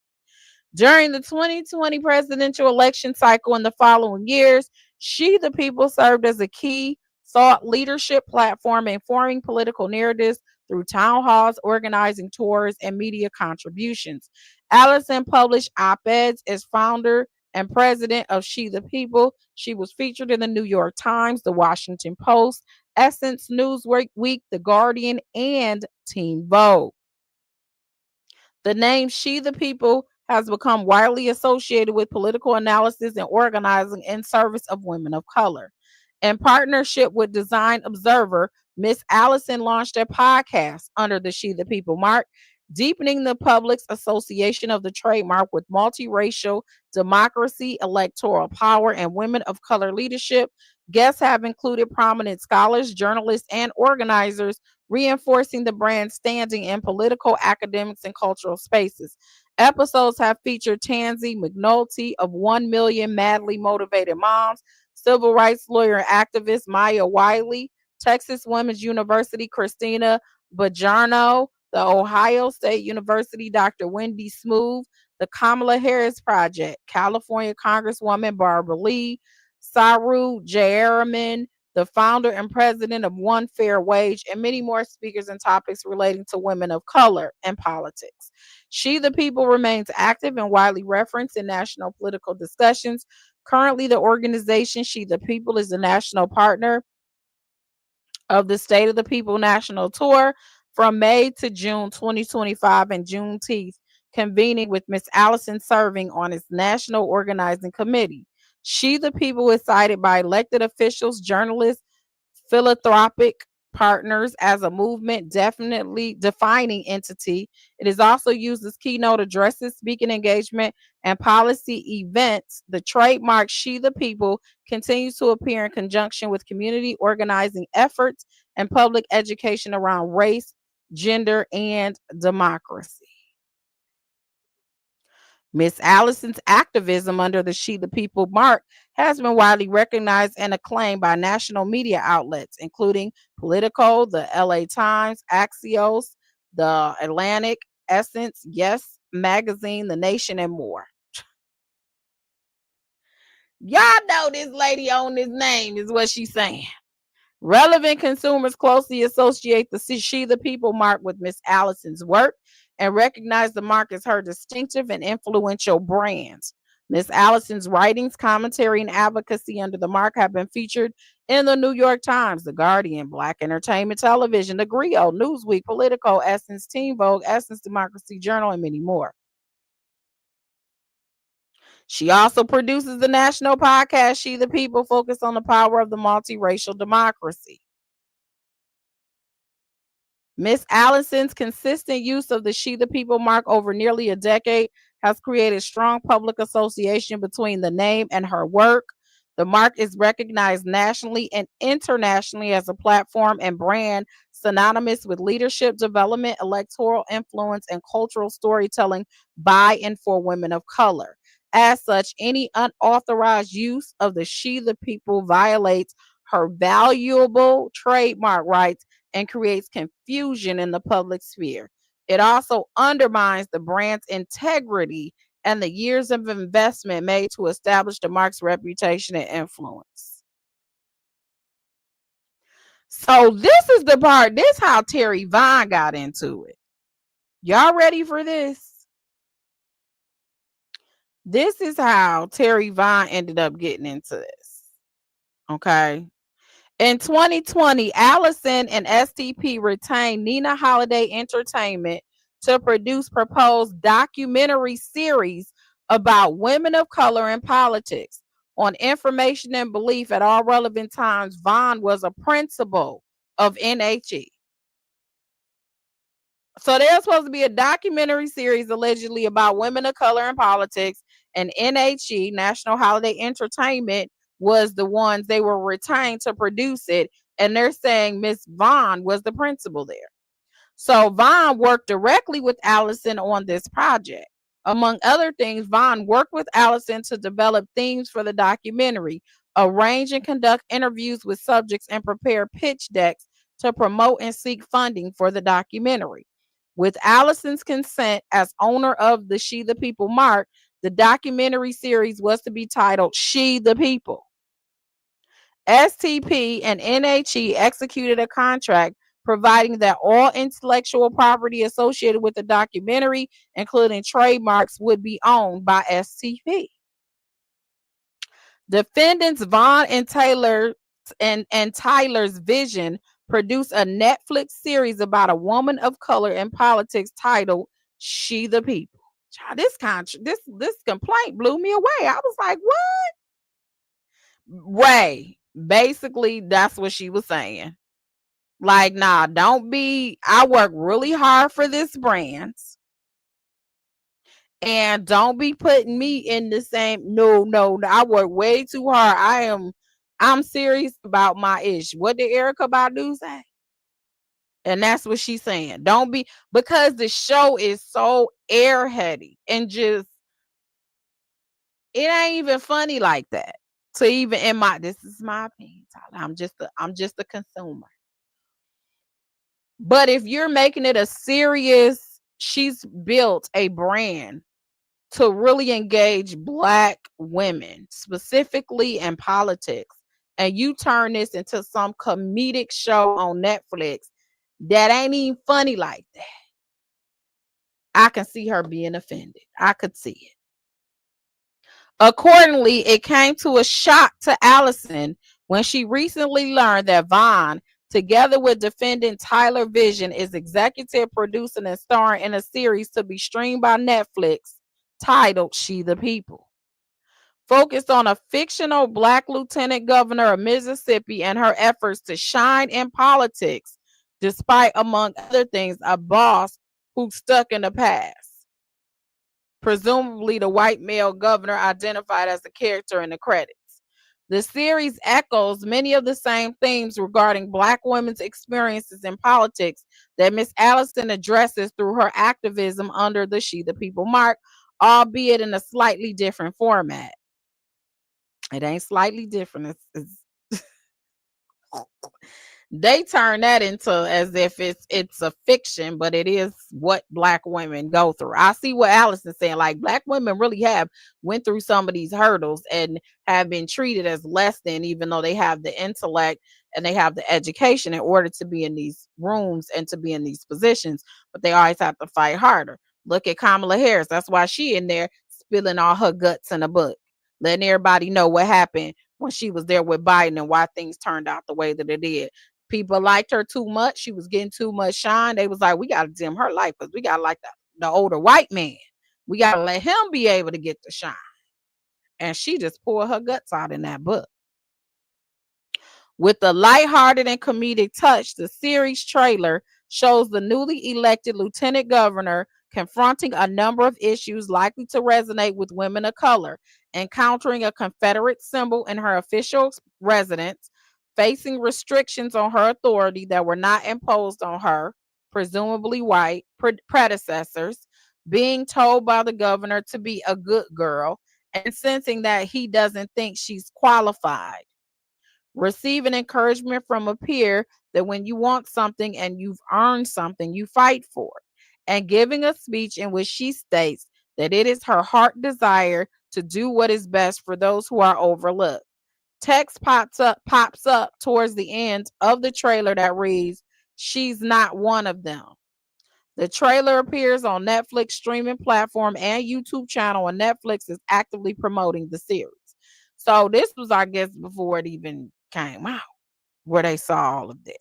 During the 2020 presidential election cycle and the following years, She the People served as a key thought leadership platform informing political narratives through town halls, organizing tours, and media contributions. Allison published op-eds as founder and president of She the People. She was featured in the New York Times, the Washington Post, Essence, Newsweek, The Guardian, and Teen Vogue. The name She the People has become widely associated with political analysis and organizing in service of women of color. In partnership with Design Observer, Miss Allison launched a podcast under the She the People mark, deepening the public's association of the trademark with multiracial democracy, electoral power, and women of color leadership. Guests have included prominent scholars, journalists, and organizers, reinforcing the brand's standing in political, academics, and cultural spaces. Episodes have featured Tansy McNulty of 1 Million Madly Motivated Moms, civil rights lawyer and activist Maya Wiley, Texas Women's University Christina Bajarno, the Ohio State University Dr. Wendy Smoove, the Kamala Harris Project, California Congresswoman Barbara Lee, Saru Jayaraman, the founder and president of One Fair Wage, and many more speakers and topics relating to women of color and politics. She the People remains active and widely referenced in national political discussions. Currently, the organization She the People is the national partner of the State of the People National Tour from May to June 2025 and Juneteenth, convening with Miss Allison serving on its national organizing committee. She the People is cited by elected officials, journalists, philanthropic partners as a movement definitely defining entity. It is also used as keynote addresses, speaking engagement, and policy events. The trademark She the People continues to appear in conjunction with community organizing efforts and public education around race, gender, and democracy. Miss Allison's activism under the She the People mark has been widely recognized and acclaimed by national media outlets, including Politico, the LA Times, Axios, the Atlantic, Essence, Yes Magazine, The Nation, and more. Y'all know this lady on this name is what she's saying. Relevant consumers closely associate the She the People mark with Miss Allison's work and recognize the mark as her distinctive and influential brand. Miss Allison's writings, commentary, and advocacy under the mark have been featured in the New York Times, The Guardian, Black Entertainment Television, The Griot, Newsweek, Politico, Essence, Teen Vogue, Essence Democracy Journal, and many more. She also produces the national podcast She the People, focused on the power of the multiracial democracy. Miss Allison's consistent use of the She the People mark over nearly a decade has created strong public association between the name and her work. The mark is recognized nationally and internationally as a platform and brand synonymous with leadership development, electoral influence, and cultural storytelling by and for women of color. As such, any unauthorized use of the She the People violates her valuable trademark rights and creates confusion in the public sphere. It also undermines the brand's integrity and the years of investment made to establish the mark's reputation and influence. So this is the part, this how Terri Vaughn got into it. Y'all ready for this? This is how Terri Vaughn ended up getting into this. Okay. In 2020, Allison and STP retained Nina Holiday Entertainment to produce proposed documentary series about women of color in politics. On information and belief at all relevant times, Vaughn was a principal of NHE. So there's supposed to be a documentary series allegedly about women of color in politics, and NHE, National Holiday Entertainment, was the ones they were retained to produce it. And they're saying Miss Vaughn was the principal there. So Vaughn worked directly with Allison on this project. Among other things, Vaughn worked with Allison to develop themes for the documentary, arrange and conduct interviews with subjects, and prepare pitch decks to promote and seek funding for the documentary. With Allison's consent as owner of the She the People mark, the documentary series was to be titled She the People. STP and NHE executed a contract providing that all intellectual property associated with the documentary, including trademarks, would be owned by STP. Defendants Vaughn and Taylor and Tyler's Vision produced a Netflix series about a woman of color in politics titled She the People. Child, this complaint blew me away. I was like, what? Ray, basically, that's what she was saying. Like, nah, don't be. I work really hard for this brand. And don't be putting me in the same. No, I work way too hard. I'm serious about my issue. What did Erykah Badu say? And that's what she's saying. Don't be, because the show is so airheady and just, it ain't even funny like that. So even in my, this is my opinion, Tyler. I'm just a consumer. But if you're making it a serious, she's built a brand to really engage Black women, specifically in politics, and you turn this into some comedic show on Netflix that ain't even funny like that, I can see her being offended. I could see it. Accordingly, it came to a shock to Allison when she recently learned that Vaughn, together with defendant Tyler Vision, is executive producing and starring in a series to be streamed by Netflix titled She the People, focused on a fictional Black lieutenant governor of Mississippi and her efforts to shine in politics, despite, among other things, a boss who's stuck in the past. Presumably the white male governor identified as the character in the credits. The series echoes many of the same themes regarding Black women's experiences in politics that Miss Allison addresses through her activism under the She the People mark, albeit in a slightly different format. It ain't slightly different. They turn that into as if it's a fiction, but it is what Black women go through. I see what Allison's saying. Like, Black women really have went through some of these hurdles and have been treated as less than, even though they have the intellect and they have the education in order to be in these rooms and to be in these positions, but they always have to fight harder. Look at Kamala Harris. That's why she in there spilling all her guts in a book, letting everybody know what happened when she was there with Biden and why things turned out the way that it did. People liked her too much. She was getting too much shine. They was like, we got to dim her life because we got like the older white man. We got to let him be able to get the shine. And she just poured her guts out in that book. With the lighthearted and comedic touch, the series trailer shows the newly elected lieutenant governor confronting a number of issues likely to resonate with women of color, encountering a Confederate symbol in her official residence, facing restrictions on her authority that were not imposed on her, presumably white, predecessors, being told by the governor to be a good girl, and sensing that he doesn't think she's qualified. Receiving encouragement from a peer that when you want something and you've earned something, you fight for it. And giving a speech in which she states that it is her heart desire to do what is best for those who are overlooked. Text pops up towards the end of the trailer that reads, "She's not one of them." The trailer appears on Netflix streaming platform and YouTube channel, and Netflix is actively promoting the series. So this was, I guess, before it even came out, where they saw all of this.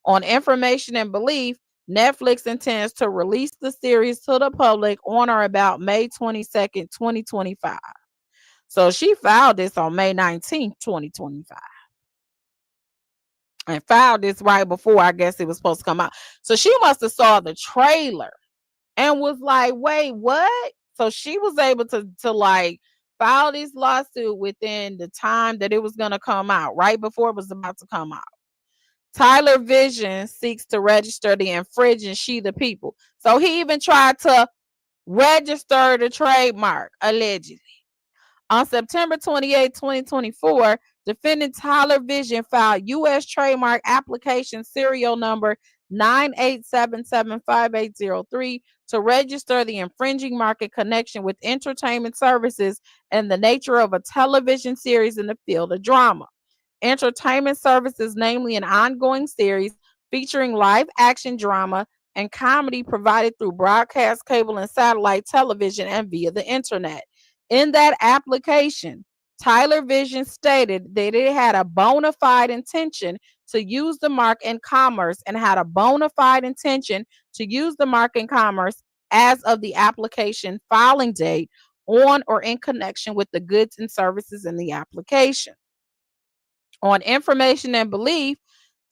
On information and belief, Netflix intends to release the series to the public on or about May 22nd, 2025. So she filed this on May 19th, 2025. And filed this right before, I guess, it was supposed to come out. So she must have saw the trailer and was like, wait, what? So she was able to like file this lawsuit within the time that it was going to come out, right before it was about to come out. Tyler Vision seeks to register the infringing She the People. So he even tried to register the trademark, allegedly. On September 28, 2024, defendant Tyler Vision filed U.S. trademark application serial number 9877580 to register the infringing mark in connection with entertainment services and the nature of a television series in the field of drama. Entertainment services, namely an ongoing series featuring live action drama and comedy provided through broadcast cable and satellite television and via the internet. In that application, Tyler Vision stated that it had a bona fide intention to use the mark in commerce and had a bona fide intention to use the mark in commerce as of the application filing date on or in connection with the goods and services in the application. On information and belief,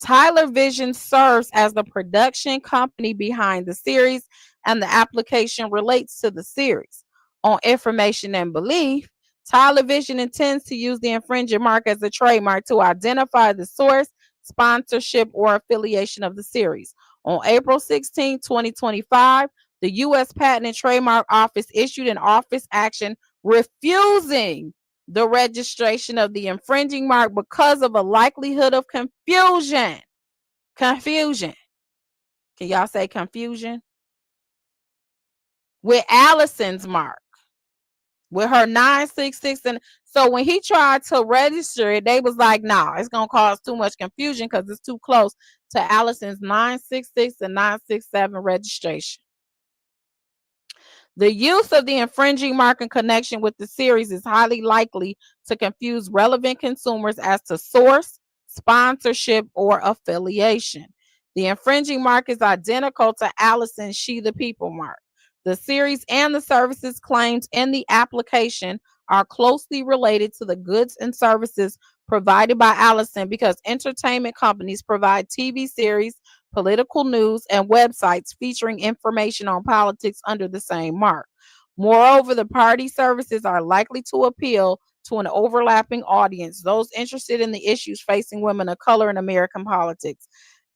Tyler Vision serves as the production company behind the series, and the application relates to the series. On information and belief, Tyler Vision intends to use the infringing mark as a trademark to identify the source, sponsorship, or affiliation of the series. On April 16, 2025, the U.S. Patent and Trademark Office issued an office action refusing the registration of the infringing mark because of a likelihood of confusion. Confusion. Can y'all say confusion? With Allison's mark, with her 966. And so when he tried to register it, they was like, nah, it's going to cause too much confusion because it's too close to Allison's 966 and 967 registration. The use of the infringing mark in connection with the series is highly likely to confuse relevant consumers as to source, sponsorship, or affiliation. The infringing mark is identical to Allison's She the People mark. The series and the services claimed in the application are closely related to the goods and services provided by Allison because entertainment companies provide TV series, political news, and websites featuring information on politics under the same mark. Moreover, the party services are likely to appeal to an overlapping audience, those interested in the issues facing women of color in American politics.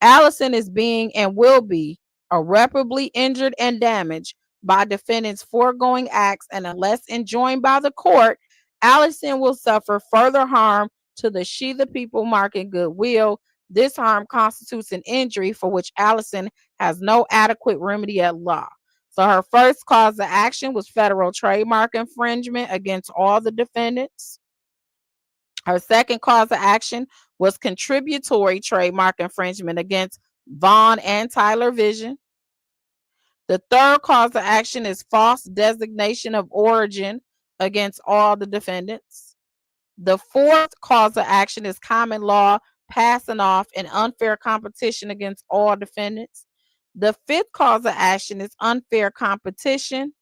Allison is being and will be irreparably injured and damaged by defendants' foregoing acts, and unless enjoined by the court, Allison will suffer further harm to the She the People mark and goodwill. This harm constitutes an injury for which Allison has no adequate remedy at law. So her first cause of action was federal trademark infringement against all the defendants. Her second cause of action was contributory trademark infringement against Vaughn and Tyler Vision. The third cause of action is false designation of origin against all the defendants. The fourth cause of action is common law passing off an unfair competition against all defendants. The fifth cause of action is unfair competition.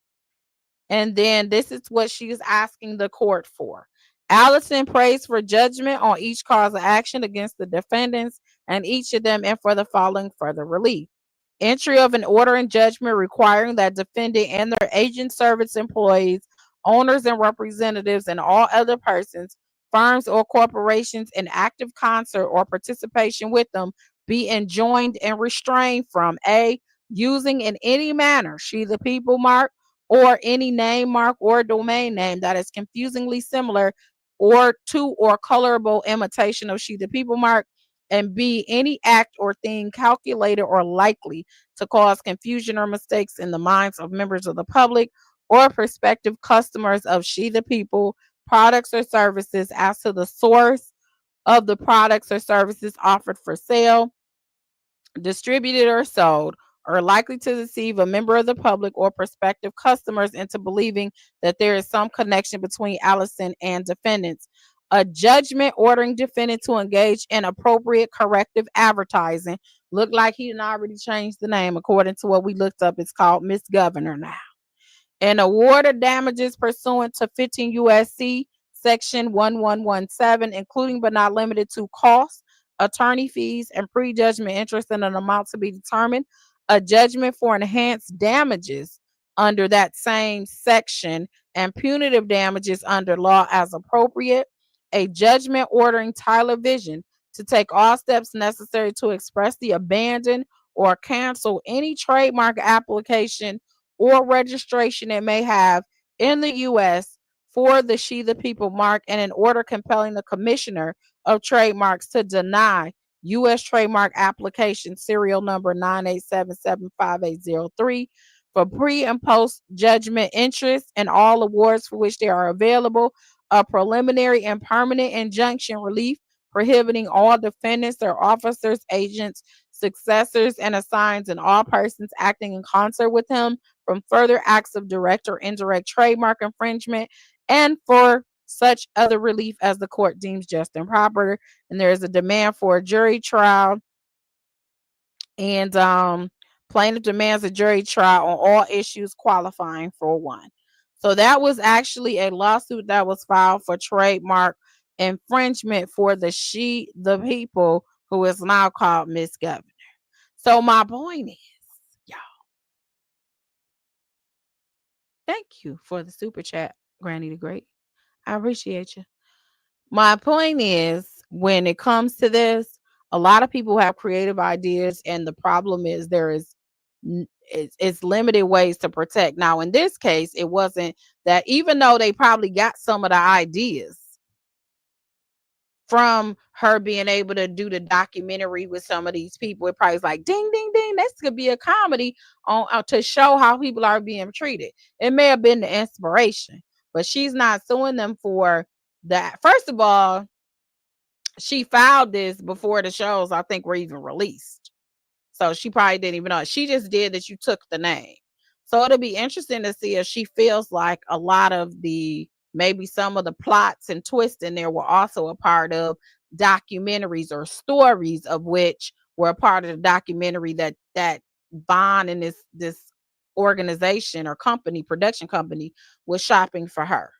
And then this is what she is asking the court for. Allison prays for judgment on each cause of action against the defendants and each of them, and for the following further relief. Entry of an order in judgment requiring that defendant and their agent, service employees, owners and representatives, and all other persons, firms, or corporations in active concert or participation with them be enjoined and restrained from A, using in any manner she the people mark or any name mark or domain name that is confusingly similar or to or colorable imitation of she the people mark, and B, any act or thing calculated or likely to cause confusion or mistakes in the minds of members of the public or prospective customers of she the people products or services as to the source of the products or services offered for sale, distributed, or sold, are likely to deceive a member of the public or prospective customers into believing that there is some connection between Allison and defendants. A judgment ordering defendant to engage in appropriate corrective advertising. Looked like he had already changed the name according to what we looked up. It's called Miss Governor now. An award of damages pursuant to 15 USC section 1117, including but not limited to costs, attorney fees, and prejudgment interest in an amount to be determined. A judgment for enhanced damages under that same section and punitive damages under law as appropriate. A judgment ordering Tyler Vision to take all steps necessary to expressly abandon or cancel any trademark application or registration it may have in the U.S. for the She the People mark, and an order compelling the Commissioner of Trademarks to deny U.S. trademark application serial number 9877580 for pre and post judgment interest and all awards for which they are available, a preliminary and permanent injunction relief prohibiting all defendants, their officers, agents, successors, and assigns, and all persons acting in concert with him from further acts of direct or indirect trademark infringement, and for such other relief as the court deems just and proper. And there is a demand for a jury trial, and plaintiff demands a jury trial on all issues qualifying for one. So that was actually a lawsuit that was filed for trademark infringement for the She the People, who is now called Miss Governor. So my point is, y'all, thank you for the super chat, Granny the Great. I appreciate you. My point is, when it comes to this, a lot of people have creative ideas, and the problem is there is it's limited ways to protect. Now, in this case, it wasn't that, even though they probably got some of the ideas from her being able to do the documentary with some of these people, it probably is like ding ding ding, this could be a comedy on to show how people are being treated. It may have been the inspiration, but she's not suing them for that. First of all, she filed this before the shows, I think, were even released. So she probably didn't even know. She just did that. You took the name. So it'll be interesting to see if she feels like a lot of the, maybe some of the plots and twists in there were also a part of documentaries or stories of which were a part of the documentary that Vaughn and this organization or company, production company, was shopping for her.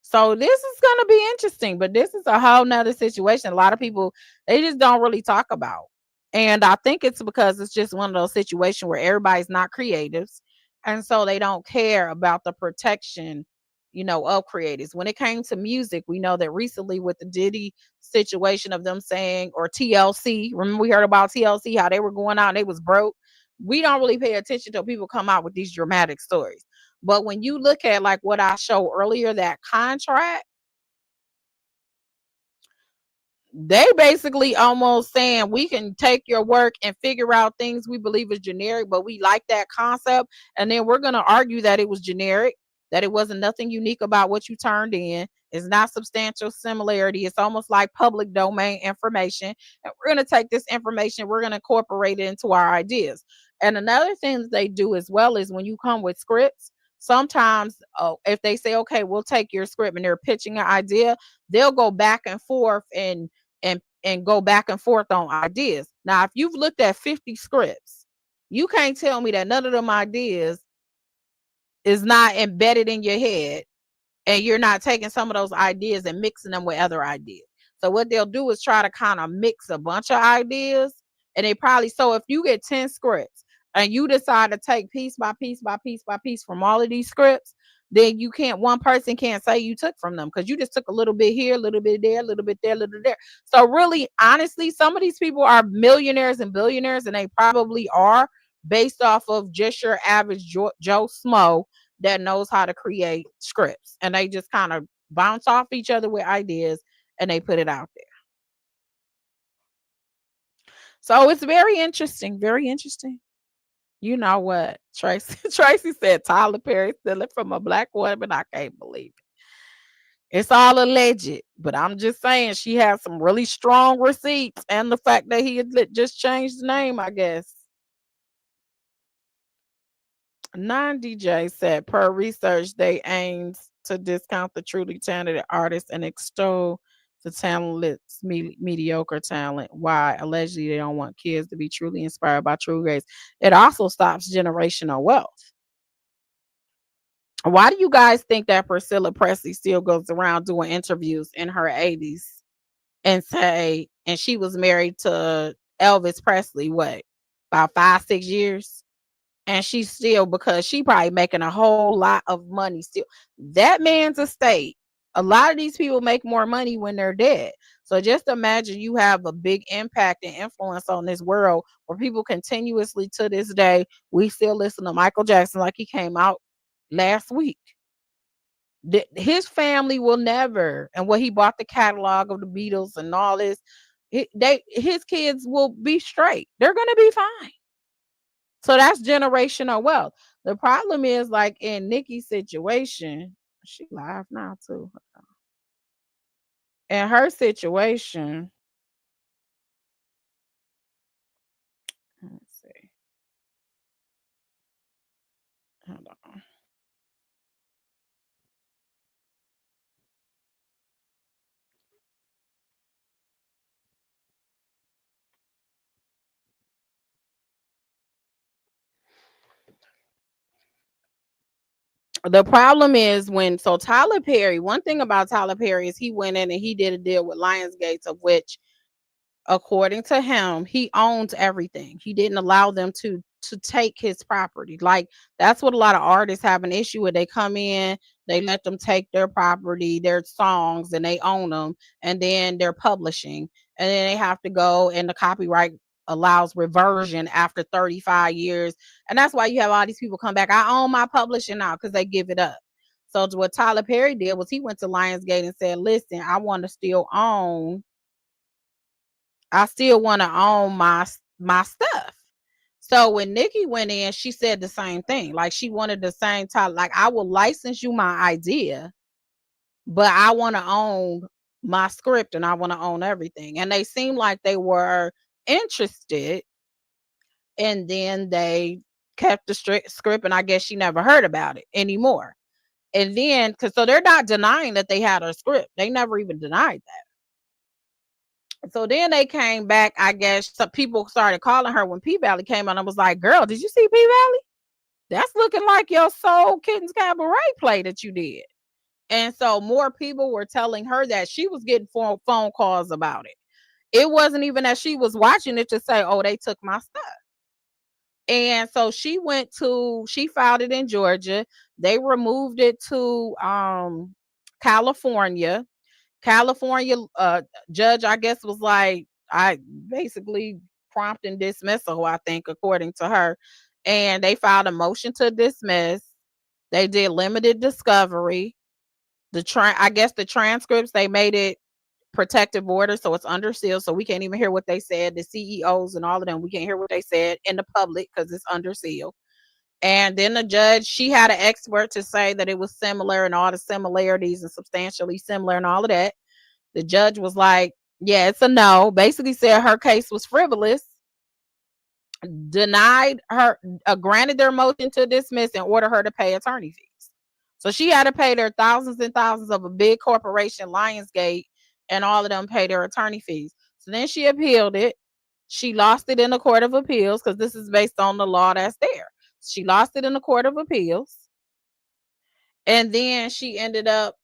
So this is going to be interesting, but this is a whole nother situation. A lot of people, they just don't really talk about. And I think it's because it's just one of those situations where everybody's not creatives. And so they don't care about the protection, of creatives. When it came to music, we know that recently with the Diddy situation of them saying, or TLC, remember we heard about TLC, how they were going out and they was broke. We don't really pay attention till people come out with these dramatic stories. But when you look at like what I showed earlier, that contract, they basically almost saying we can take your work and figure out things we believe is generic, but we like that concept. And then we're going to argue that it was generic, that it wasn't nothing unique about what you turned in. It's not substantial similarity. It's almost like public domain information. And we're going to take this information, we're going to incorporate it into our ideas. And another thing that they do as well is when you come with scripts, sometimes if they say, okay, we'll take your script and they're pitching an idea, they'll go back and forth and go back and forth on ideas. Now, if you've looked at 50 scripts, you can't tell me that none of them ideas is not embedded in your head, and you're not taking some of those ideas and mixing them with other ideas. So what they'll do is try to kind of mix a bunch of ideas, and they probably, so if you get 10 scripts, and you decide to take piece by piece by piece by piece from all of these scripts, then you can't, one person can't say you took from them, because you just took a little bit here, a little bit there, a little bit there, a little there. So really, honestly, some of these people are millionaires and billionaires, and they probably are, based off of just your average Joe Smo that knows how to create scripts, and they just kind of bounce off each other with ideas and they put it out there. So it's very interesting, very interesting. You know what? Tracy Tracy said Tyler Perry stealing from a black woman. I can't believe it. It's all alleged, but I'm just saying she has some really strong receipts, and the fact that he had just changed the name, I guess. Non-DJ said, per research, they aims to discount the truly talented artists and extol the talentless, mediocre talent. Why? Allegedly, they don't want kids to be truly inspired by true grace. It also stops generational wealth. Why do you guys think that Priscilla Presley still goes around doing interviews in her 80s and say, and she was married to Elvis Presley, what, about 5, 6 years? And she's still, because she probably making a whole lot of money still. That man's estate, a lot of these people make more money when they're dead. So just imagine you have a big impact and influence on this world, where people continuously to this day, we still listen to Michael Jackson like he came out last week. His family will never, and what he bought the catalog of the Beatles and all this, his kids will be straight. They're gonna be fine. So that's generational wealth. The problem is, like in Nikki's situation, she live now too. In her situation, let's see. Hold on. The problem is when, so Tyler Perry, one thing about Tyler Perry is he went in and he did a deal with Lionsgate, of which, according to him, he owns everything. He didn't allow them to take his property. Like, that's what a lot of artists have an issue with. They come in, they let them take their property, their songs, and they own them, and then they're publishing, and then they have to go, and the copyright allows reversion after 35 years. And that's why you have all these people come back, I own my publishing now, because they give it up. So what Tyler Perry did was he went to Lionsgate and said, listen, I still want to own my stuff. So when Nikki went in, she said the same thing. Like, she wanted the same time. Like, I will license you my idea, but I want to own my script and I want to own everything. And they seemed like they were interested. And then they kept the script, and I guess she never heard about it anymore. And then, because so they're not denying that they had a script. They never even denied that. So then they came back. I guess some people started calling her when P Valley came out. I was like, girl, did you see P Valley? That's looking like your Soul Kittens Cabaret play that you did. And so more people were telling her that she was getting phone calls about it. It wasn't even that she was watching it to say, oh, they took my stuff. And so she filed it in Georgia. They removed it to California. California judge, I guess, was like, I basically prompt and dismissal, I think, according to her. And they filed a motion to dismiss. They did limited discovery. I guess the transcripts, they made it protective order, so it's under seal, so we can't even hear what they said. The CEOs and all of them, we can't hear what they said in the public because it's under seal. And then the judge, she had an expert to say that it was similar and all the similarities and substantially similar and all of that. The judge was like, yeah, it's a no. Basically said her case was frivolous, denied her, granted their motion to dismiss, and ordered her to pay attorney fees. So she had to pay their thousands and thousands of a big corporation, Lionsgate, and all of them pay their attorney fees. So then she appealed it. She lost it in the Court of Appeals, because this is based on the law that's there. She lost it in the Court of Appeals. And then she ended up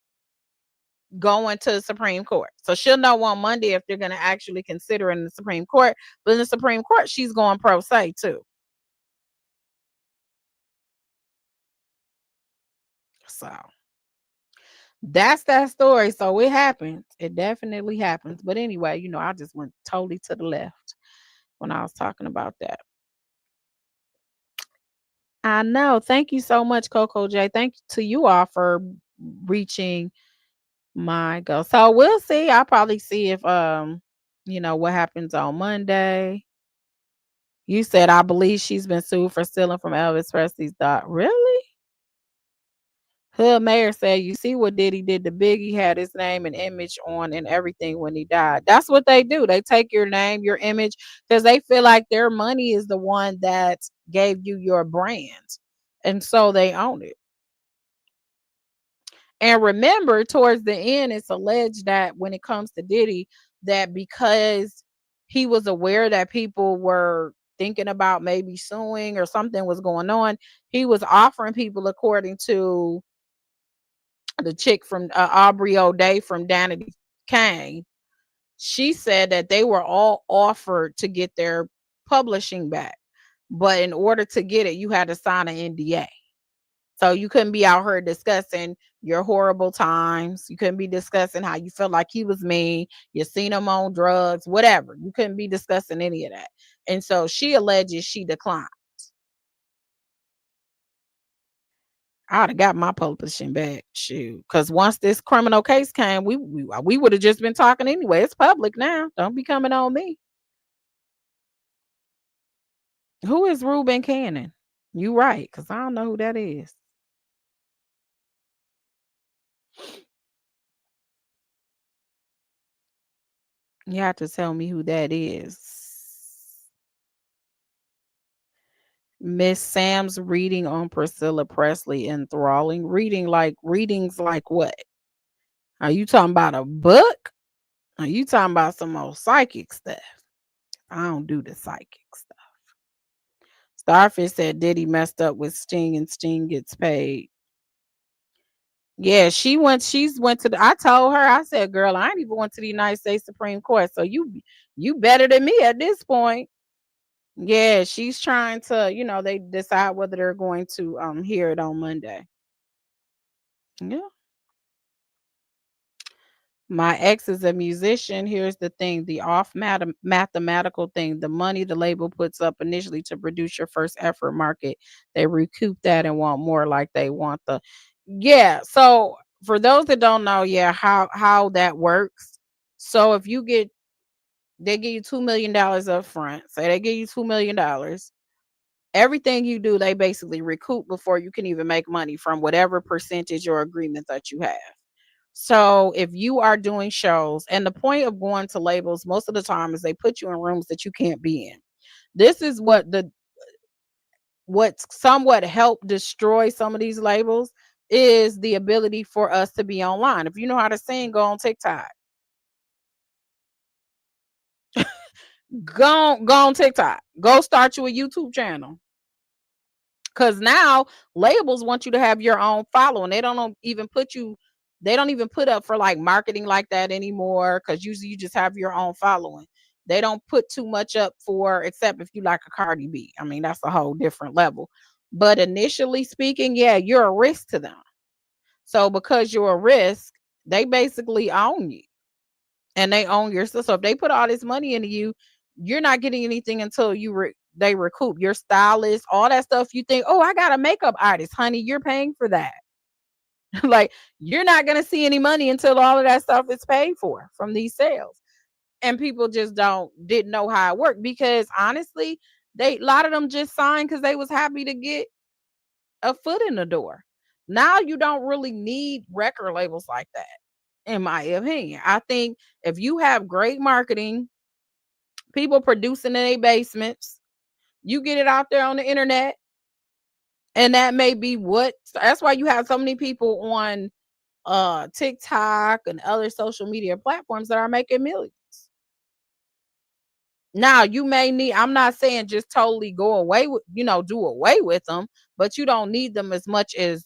going to the Supreme Court. So she'll know on Monday if they're going to actually consider it in the Supreme Court. But in the Supreme Court, she's going pro se too. So that's that story. So it happens. It definitely happens. But anyway, I just went totally to the left when I was talking about that. I know. Thank you so much, Coco J. Thank you to you all for reaching my goal. So we'll see. I'll probably see if what happens on Monday. You said I believe she's been sued for stealing from Elvis Presley's dog. Really? Hood Mayor said, "You see what Diddy did to Biggie? Had his name and image on and everything when he died." That's what they do. They take your name, your image, because they feel like their money is the one that gave you your brand, and so they own it. And remember, towards the end, it's alleged that when it comes to Diddy, that because he was aware that people were thinking about maybe suing or something was going on, he was offering people, according to the chick from Aubrey O'Day from Danity Kane, she said that they were all offered to get their publishing back. But in order to get it, you had to sign an NDA. So you couldn't be out here discussing your horrible times. You couldn't be discussing how you felt like he was mean. You seen him on drugs, whatever. You couldn't be discussing any of that. And so she alleges she declined. I'd have got my publishing back, shoot. Because once this criminal case came, we would have just been talking anyway. It's public now. Don't be coming on me. Who is Ruben Cannon? You right, because I don't know who that is. You have to tell me who that is. Miss Sam's reading on Priscilla Presley enthralling. Readings like what? Are you talking about a book? Are you talking about some old psychic stuff? I don't do the psychic stuff. Starfish said Diddy messed up with Sting and Sting gets paid. Yeah, she's went to the I told her, I said, girl, I ain't even went to the United States Supreme Court. So you better than me at this point. Yeah, she's trying to, they decide whether they're going to hear it on Monday. Yeah. My ex is a musician. Here's the thing, the mathematical thing, the money the label puts up initially to produce your first effort market, they recoup that and want more, like they want the yeah. So for those that don't know, yeah, how that works. So if you get they give you $2 million up front, say they give you $2 million, everything you do, they basically recoup before you can even make money from whatever percentage or agreement that you have. So if you are doing shows, and the point of going to labels most of the time is they put you in rooms that you can't be in. This is what somewhat helped destroy some of these labels is the ability for us to be online. If you know how to sing, go on TikTok. Go on TikTok. Go start you a YouTube channel. Cause now labels want you to have your own following. They don't even put up for like marketing like that anymore. Cause usually you just have your own following. They don't put too much up for, except if you like a Cardi B. I mean, that's a whole different level. But initially speaking, yeah, you're a risk to them. So because you're a risk, they basically own you and they own your stuff. So if they put all this money into you, you're not getting anything until they recoup your stylist, all that stuff. You think, oh, I got a makeup artist, honey, you're paying for that. Like you're not gonna see any money until all of that stuff is paid for from these sales. And people just didn't know how it worked, because honestly, a lot of them just signed because they was happy to get a foot in the door. Now you don't really need record labels like that, in my opinion. I think if you have great marketing, people producing in their basements, you get it out there on the internet, and that may be that's why you have so many people on TikTok and other social media platforms that are making millions. Now you may need, I'm not saying just totally go away with, do away with them, but you don't need them as much as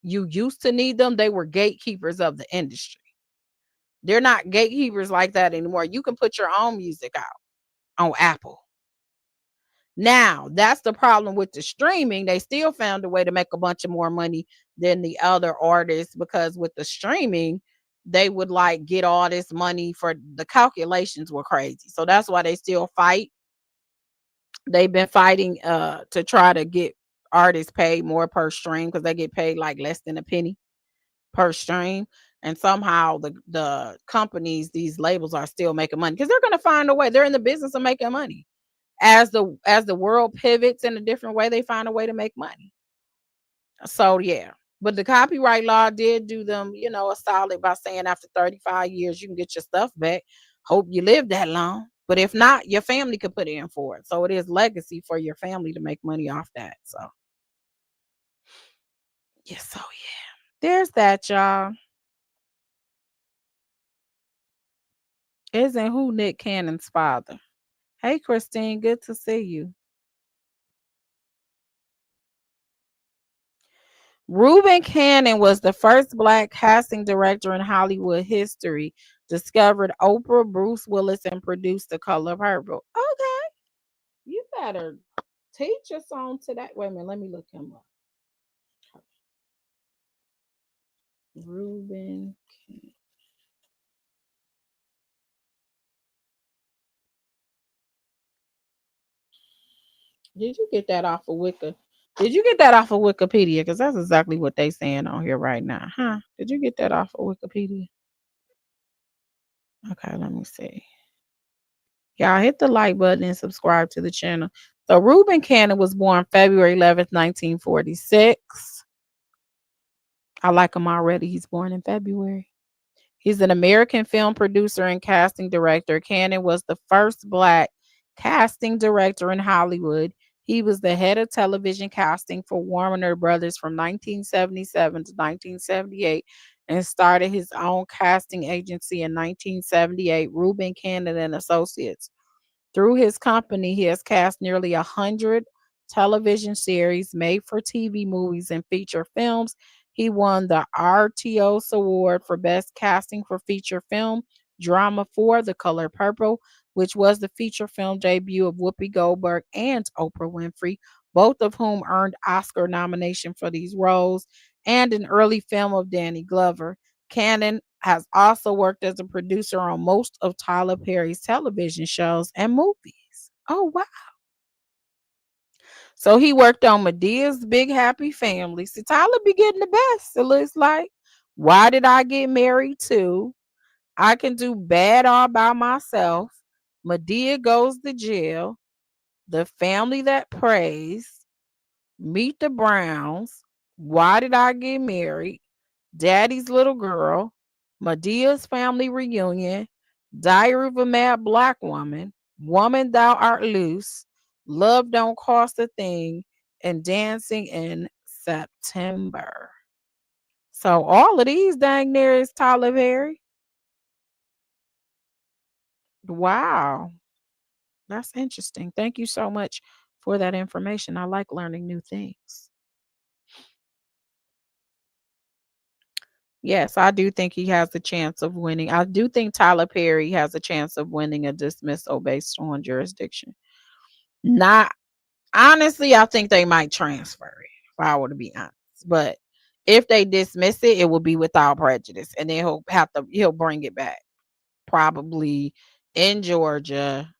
you used to need them. They were gatekeepers of the industry. They're not gatekeepers like that anymore. You can put your own music out on Apple. Now, that's the problem with the streaming. They still found a way to make a bunch of more money than the other artists, because with the streaming, they would like get all this money for the calculations were crazy. So that's why they still fight. They've been fighting to try to get artists paid more per stream, because they get paid like less than a penny per stream. And somehow the companies, these labels, are still making money because they're going to find a way. They're in the business of making money. As the world pivots in a different way, they find a way to make money. So yeah. But the copyright law did do them, a solid by saying after 35 years you can get your stuff back. Hope you live that long. But if not, your family could put in for it. So it is legacy for your family to make money off that. So yeah. There's that, y'all. Isn't who Nick Cannon's father? Hey Christine, good to see you. Reuben Cannon was the first black casting director in Hollywood history. Discovered Oprah, Bruce Willis, and produced The Color Purple. Okay, you better teach us on to that. Wait a minute, let me look him up. Reuben Cannon. Did you get that off of Wiki? Did you get that off of Wikipedia? Because that's exactly what they saying on here right now, huh? Did you get that off of Wikipedia? Okay, let me see. Y'all hit the like button and subscribe to the channel. So Reuben Cannon was born February 11th, 1946. I like him already. He's born in February. He's an American film producer and casting director. Cannon was the first black casting director in Hollywood. He was the head of television casting for Warner Brothers from 1977 to 1978 and started his own casting agency in 1978, Reuben Cannon and Associates. Through his company, he has cast nearly 100 television series, made for TV movies, and feature films. He won the RTOS Award for Best Casting for Feature Film Drama for The Color Purple, which was the feature film debut of Whoopi Goldberg and Oprah Winfrey, both of whom earned Oscar nomination for these roles, and an early film of Danny Glover. Cannon has also worked as a producer on most of Tyler Perry's television shows and movies. Oh, wow. So he worked on Medea's Big Happy Family. See, Tyler be getting the best, it looks like. Why Did I Get Married To? I Can Do Bad All By Myself. Medea Goes to Jail. The Family That Prays. Meet the Browns. Why Did I Get Married? Daddy's Little Girl, Medea's Family Reunion, Diary of a Mad Black Woman, Woman Thou Art Loose, Love Don't Cost a Thing, and Dancing in September. So all of these dang near is Tyler Perry. Wow. That's interesting. Thank you so much for that information. I like learning new things. Yes, I do think he has a chance of winning. I do think Tyler Perry has a chance of winning a dismissal based on jurisdiction. Not honestly, I think they might transfer it, if I were to be honest. But if they dismiss it, it will be without prejudice. And then he'll bring it back. Probably in Georgia.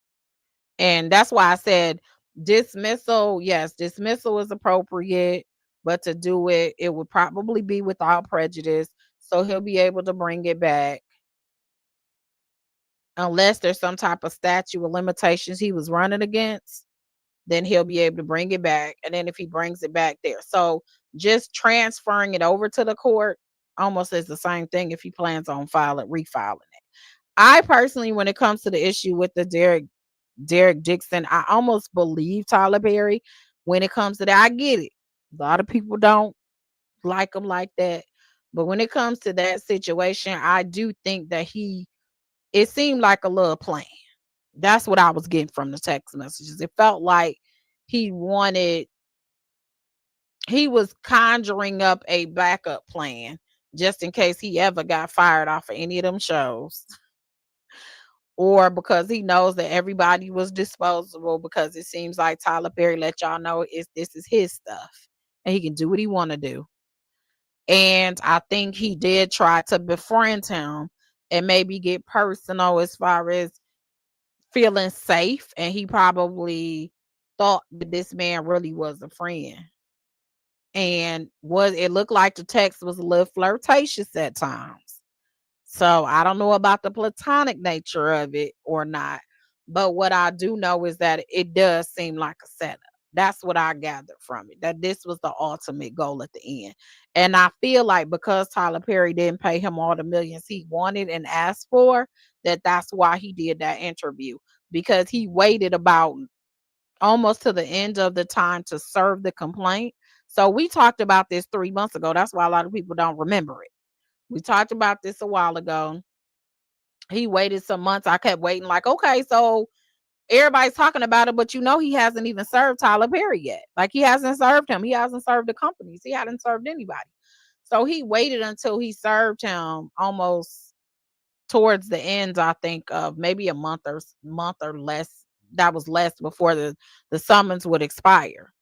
And that's why I said dismissal, yes, dismissal is appropriate, but to do it, it would probably be without prejudice. So he'll be able to bring it back unless there's some type of statute of limitations he was running against, then he'll be able to bring it back. And then if he brings it back there. So just transferring it over to the court almost is the same thing if he plans on refiling it. I personally, when it comes to the issue with the Derek Dixon, I almost believe Tyler Perry when it comes to that. I get it. A lot of people don't like him like that. But when it comes to that situation, I do think that it seemed like a little plan. That's what I was getting from the text messages. It felt like he was conjuring up a backup plan just in case he ever got fired off of any of them shows. or because he knows that everybody was disposable, because it seems like Tyler Perry let y'all know this is his stuff and he can do what he want to do. And I think he did try to befriend him and maybe get personal as far as feeling safe, and he probably thought that this man really was a friend. And was it looked like the text was a little flirtatious at times. So I don't know about the platonic nature of it or not. But what I do know is that it does seem like a setup. That's what I gathered from it, that this was the ultimate goal at the end. And I feel like because Tyler Perry didn't pay him all the millions he wanted and asked for, that's why he did that interview, because he waited about almost to the end of the time to serve the complaint. So we talked about this 3 months ago. That's why a lot of people don't remember it. We talked about this a while ago. He waited some months. I kept waiting, like, okay, so everybody's talking about it, but he hasn't even served Tyler Perry yet. Like, he hasn't served him. He hasn't served the companies. He hadn't served anybody. So he waited until he served him almost towards the end, I think, of maybe a month or less. That was less before the summons would expire.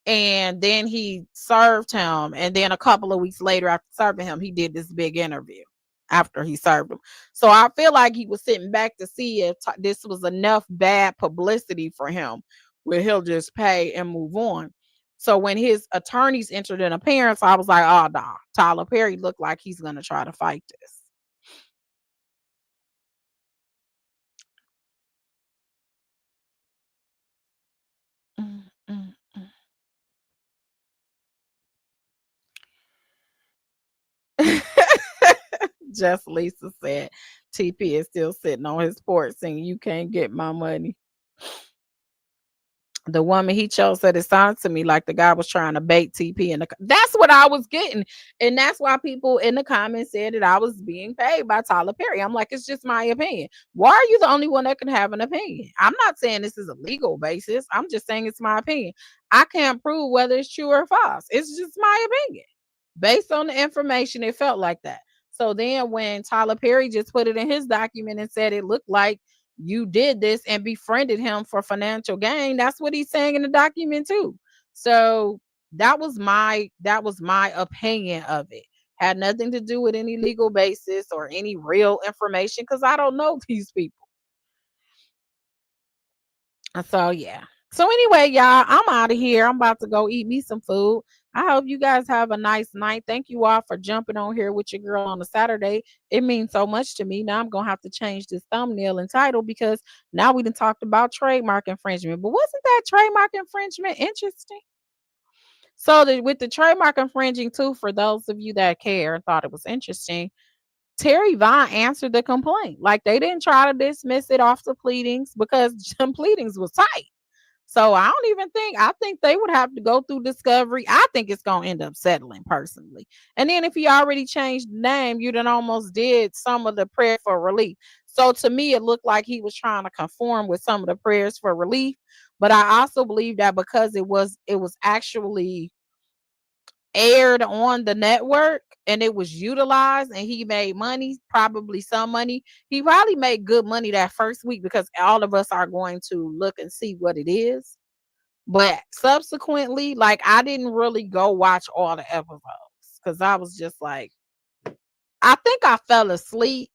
And then he served him. And then a couple of weeks later, after serving him, he did this big interview after he served him. So I feel like he was sitting back to see if this was enough bad publicity for him, where he'll just pay and move on. So when his attorneys entered an appearance, I was like, oh, nah, Tyler Perry looked like he's going to try to fight this. Mm, mm, mm. Just Lisa said, TP is still sitting on his porch saying, you can't get my money. The woman he chose said it sounded to me like the guy was trying to bait TP that's what I was getting. And that's why people in the comments said that I was being paid by Tyler Perry. I'm like, it's just my opinion. Why are you the only one that can have an opinion? I'm not saying this is a legal basis. I'm just saying it's my opinion. I can't prove whether it's true or false. It's just my opinion. Based on the information, it felt like that. So then when Tyler Perry just put it in his document and said it looked like you did this and befriended him for financial gain, that's what he's saying in the document too. So that was my opinion of it. Had nothing to do with any legal basis or any real information, because I don't know these people. So yeah. So anyway, y'all, I'm out of here. I'm about to go eat me some food. I hope you guys have a nice night. Thank you all for jumping on here with your girl on a Saturday. It means so much to me. Now I'm gonna have to change this thumbnail and title, because now we done talked about trademark infringement. But wasn't that trademark infringement interesting? So with the trademark infringing too, for those of you that care and thought it was interesting, Terry Vaughn answered the complaint. Like, they didn't try to dismiss it off the pleadings, because the pleadings was tight. So I think they would have to go through discovery. I think it's gonna end up settling personally. And then if he already changed the name, you done almost did some of the prayer for relief. So to me, it looked like he was trying to conform with some of the prayers for relief. But I also believe that because it was actually aired on the network and it was utilized and he made money, probably some money. He probably made good money that first week, because all of us are going to look and see what it is. But subsequently, like, I didn't really go watch all the episodes, because I was just like, I think I fell asleep.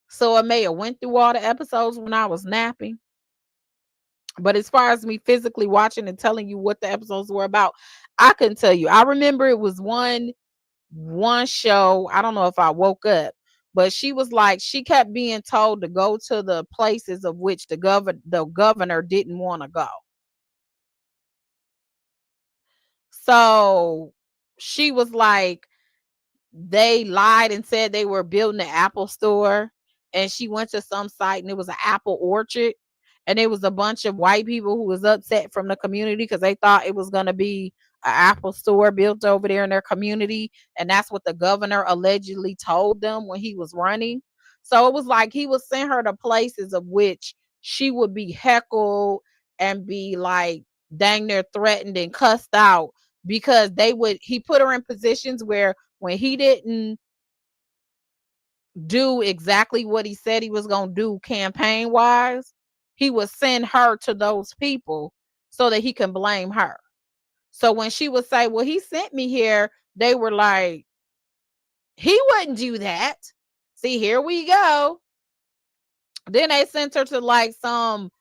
So I may have went through all the episodes when I was napping. But as far as me physically watching and telling you what the episodes were about, I couldn't tell you. I remember it was one show. I don't know if I woke up, but she was like, she kept being told to go to the places of which the governor didn't want to go. So she was like, they lied and said they were building an Apple store, and she went to some site and it was an apple orchard, and it was a bunch of white people who was upset from the community because they thought it was going to be an Apple store built over there in their community, and that's what the governor allegedly told them when he was running. So it was like he would send her to places of which she would be heckled and be like dang near threatened and cussed out, because he put her in positions where when he didn't do exactly what he said he was going to do campaign wise, he would send her to those people so that he can blame her. So when she would say, well, he sent me here, they were like, he wouldn't do that. See, here we go. Then they sent her to like some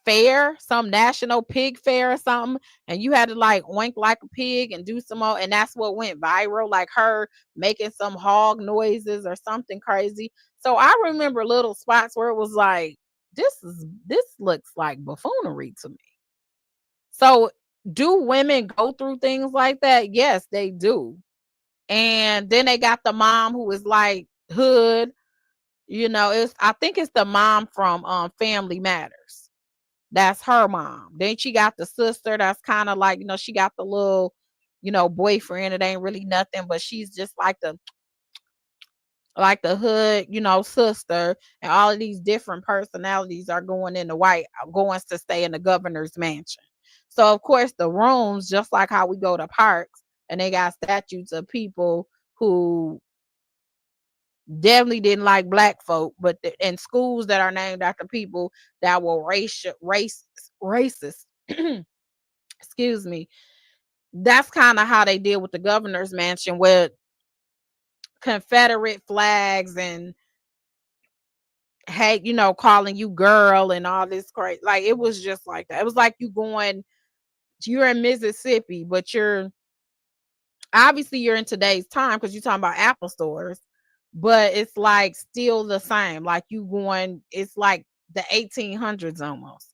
fair, some national pig fair or something, and you had to like oink like a pig and do some more, and that's what went viral, like her making some hog noises or something crazy. So I remember little spots where it was like, this looks like buffoonery to me. So do women go through things like that? Yes, they do. And then they got the mom who is like hood, it's I think it's the mom from Family Matters. That's her mom. Then she got the sister that's kind of like, she got the little, boyfriend. It ain't really nothing, but she's just like the hood, sister. And all of these different personalities are going in the white, going to stay in the governor's mansion. So of course the rooms, just like how we go to parks, and they got statues of people who definitely didn't like black folk, but in schools that are named after people that were racist. Excuse me. That's kind of how they deal with the governor's mansion with Confederate flags and hey, calling you girl and all this crazy. Like it was just like that. It was like you're in Mississippi, but you're in today's time because you're talking about Apple stores, but it's like still the same. Like it's like the 1800s almost.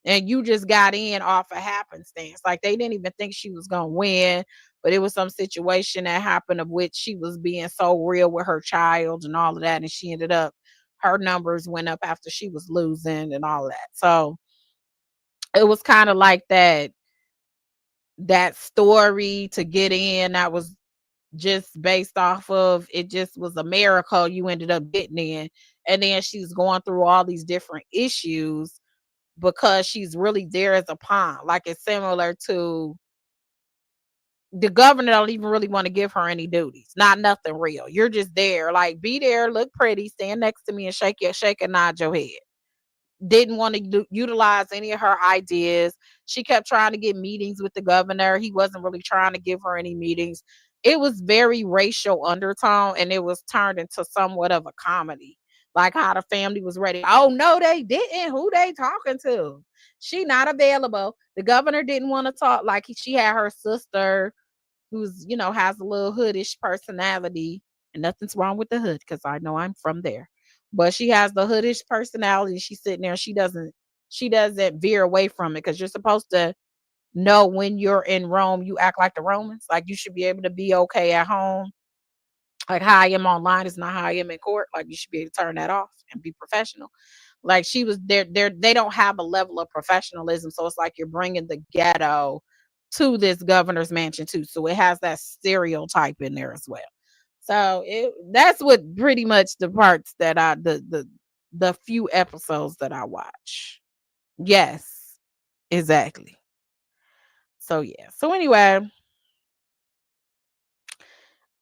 And you just got in off a happenstance. Like they didn't even think she was gonna win, but it was some situation that happened of which she was being so real with her child and all of that, and she ended up her numbers went up after she was losing and all that. So it was kind of like that story to get in that was just based off of it just was a miracle you ended up getting in. And then she's going through all these different issues because she's really there as a pawn. Like it's similar to the governor don't even really want to give her any duties. Not nothing real. You're just there. Like be there, look pretty, stand next to me and shake and nod your head. Didn't want to utilize any of her ideas. She kept trying to get meetings with the governor. He wasn't really trying to give her any meetings. It was very racial undertone, and it was turned into somewhat of a comedy. Like how the family was ready. Oh no, they didn't. Who they talking to? She not available. The governor didn't want to talk. Like she had her sister who's, has a little hoodish personality, and nothing's wrong with the hood because I know I'm from there. But she has the hoodish personality. She's sitting there. She doesn't veer away from it because you're supposed to know when you're in Rome, you act like the Romans. Like you should be able to be okay at home. Like how I am online is not how I am in court. Like you should be able to turn that off and be professional. Like she was there. They don't have a level of professionalism, so it's like you're bringing the ghetto to this governor's mansion too. So it has that stereotype in there as well. So that's what pretty much the parts that the few episodes that I watch. Yes, exactly. So yeah. So anyway,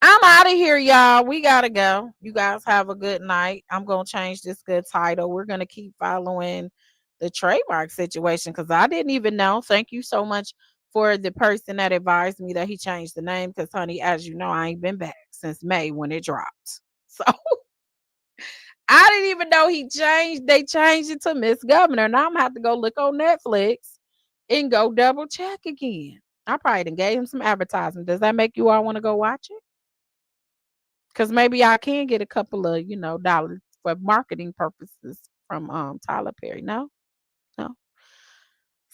I'm out of here, y'all. We gotta go. You guys have a good night. I'm gonna change this good title. We're gonna keep following the trademark situation because I didn't even know. Thank you so much for the person that advised me that he changed the name. Because, honey, as you know, I ain't been back since May when it dropped. So I didn't even know they changed it to Miss Governor. Now I'm gonna have to go look on Netflix and go double check again. I probably done gave him some advertising. Does that make you all want to go watch it? Because maybe I can get a couple of, dollars for marketing purposes from Tyler Perry. No, no.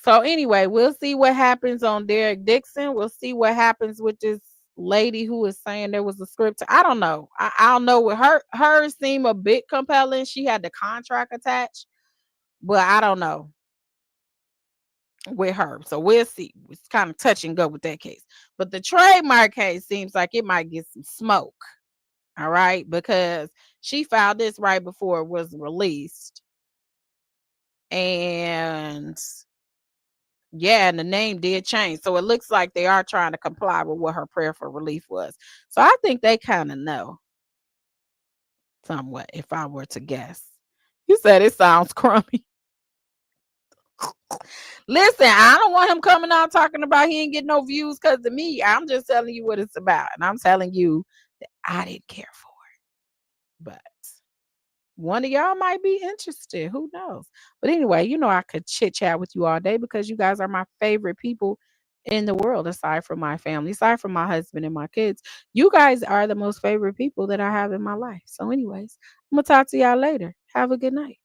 So anyway, we'll see what happens on Derek Dixon. We'll see what happens with this lady who is saying there was a script. I don't know. I don't know. With hers seem a bit compelling. She had the contract attached, but I don't know with her. So we'll see. It's kind of touch and go with that case. But the trademark case seems like it might get some smoke. All right, because she filed this right before it was released. And yeah, and the name did change. So it looks like they are trying to comply with what her prayer for relief was. So I think they kind of know. somewhat, if I were to guess. You said it sounds crummy. Listen, I don't want him coming on talking about he ain't getting no views because of me. I'm just telling you what it's about. And I'm telling you that I didn't care for it. But one of y'all might be interested. Who knows? But anyway, I could chit chat with you all day because you guys are my favorite people in the world, aside from my family, aside from my husband and my kids. You guys are the most favorite people that I have in my life. So, anyways, I'm going to talk to y'all later. Have a good night.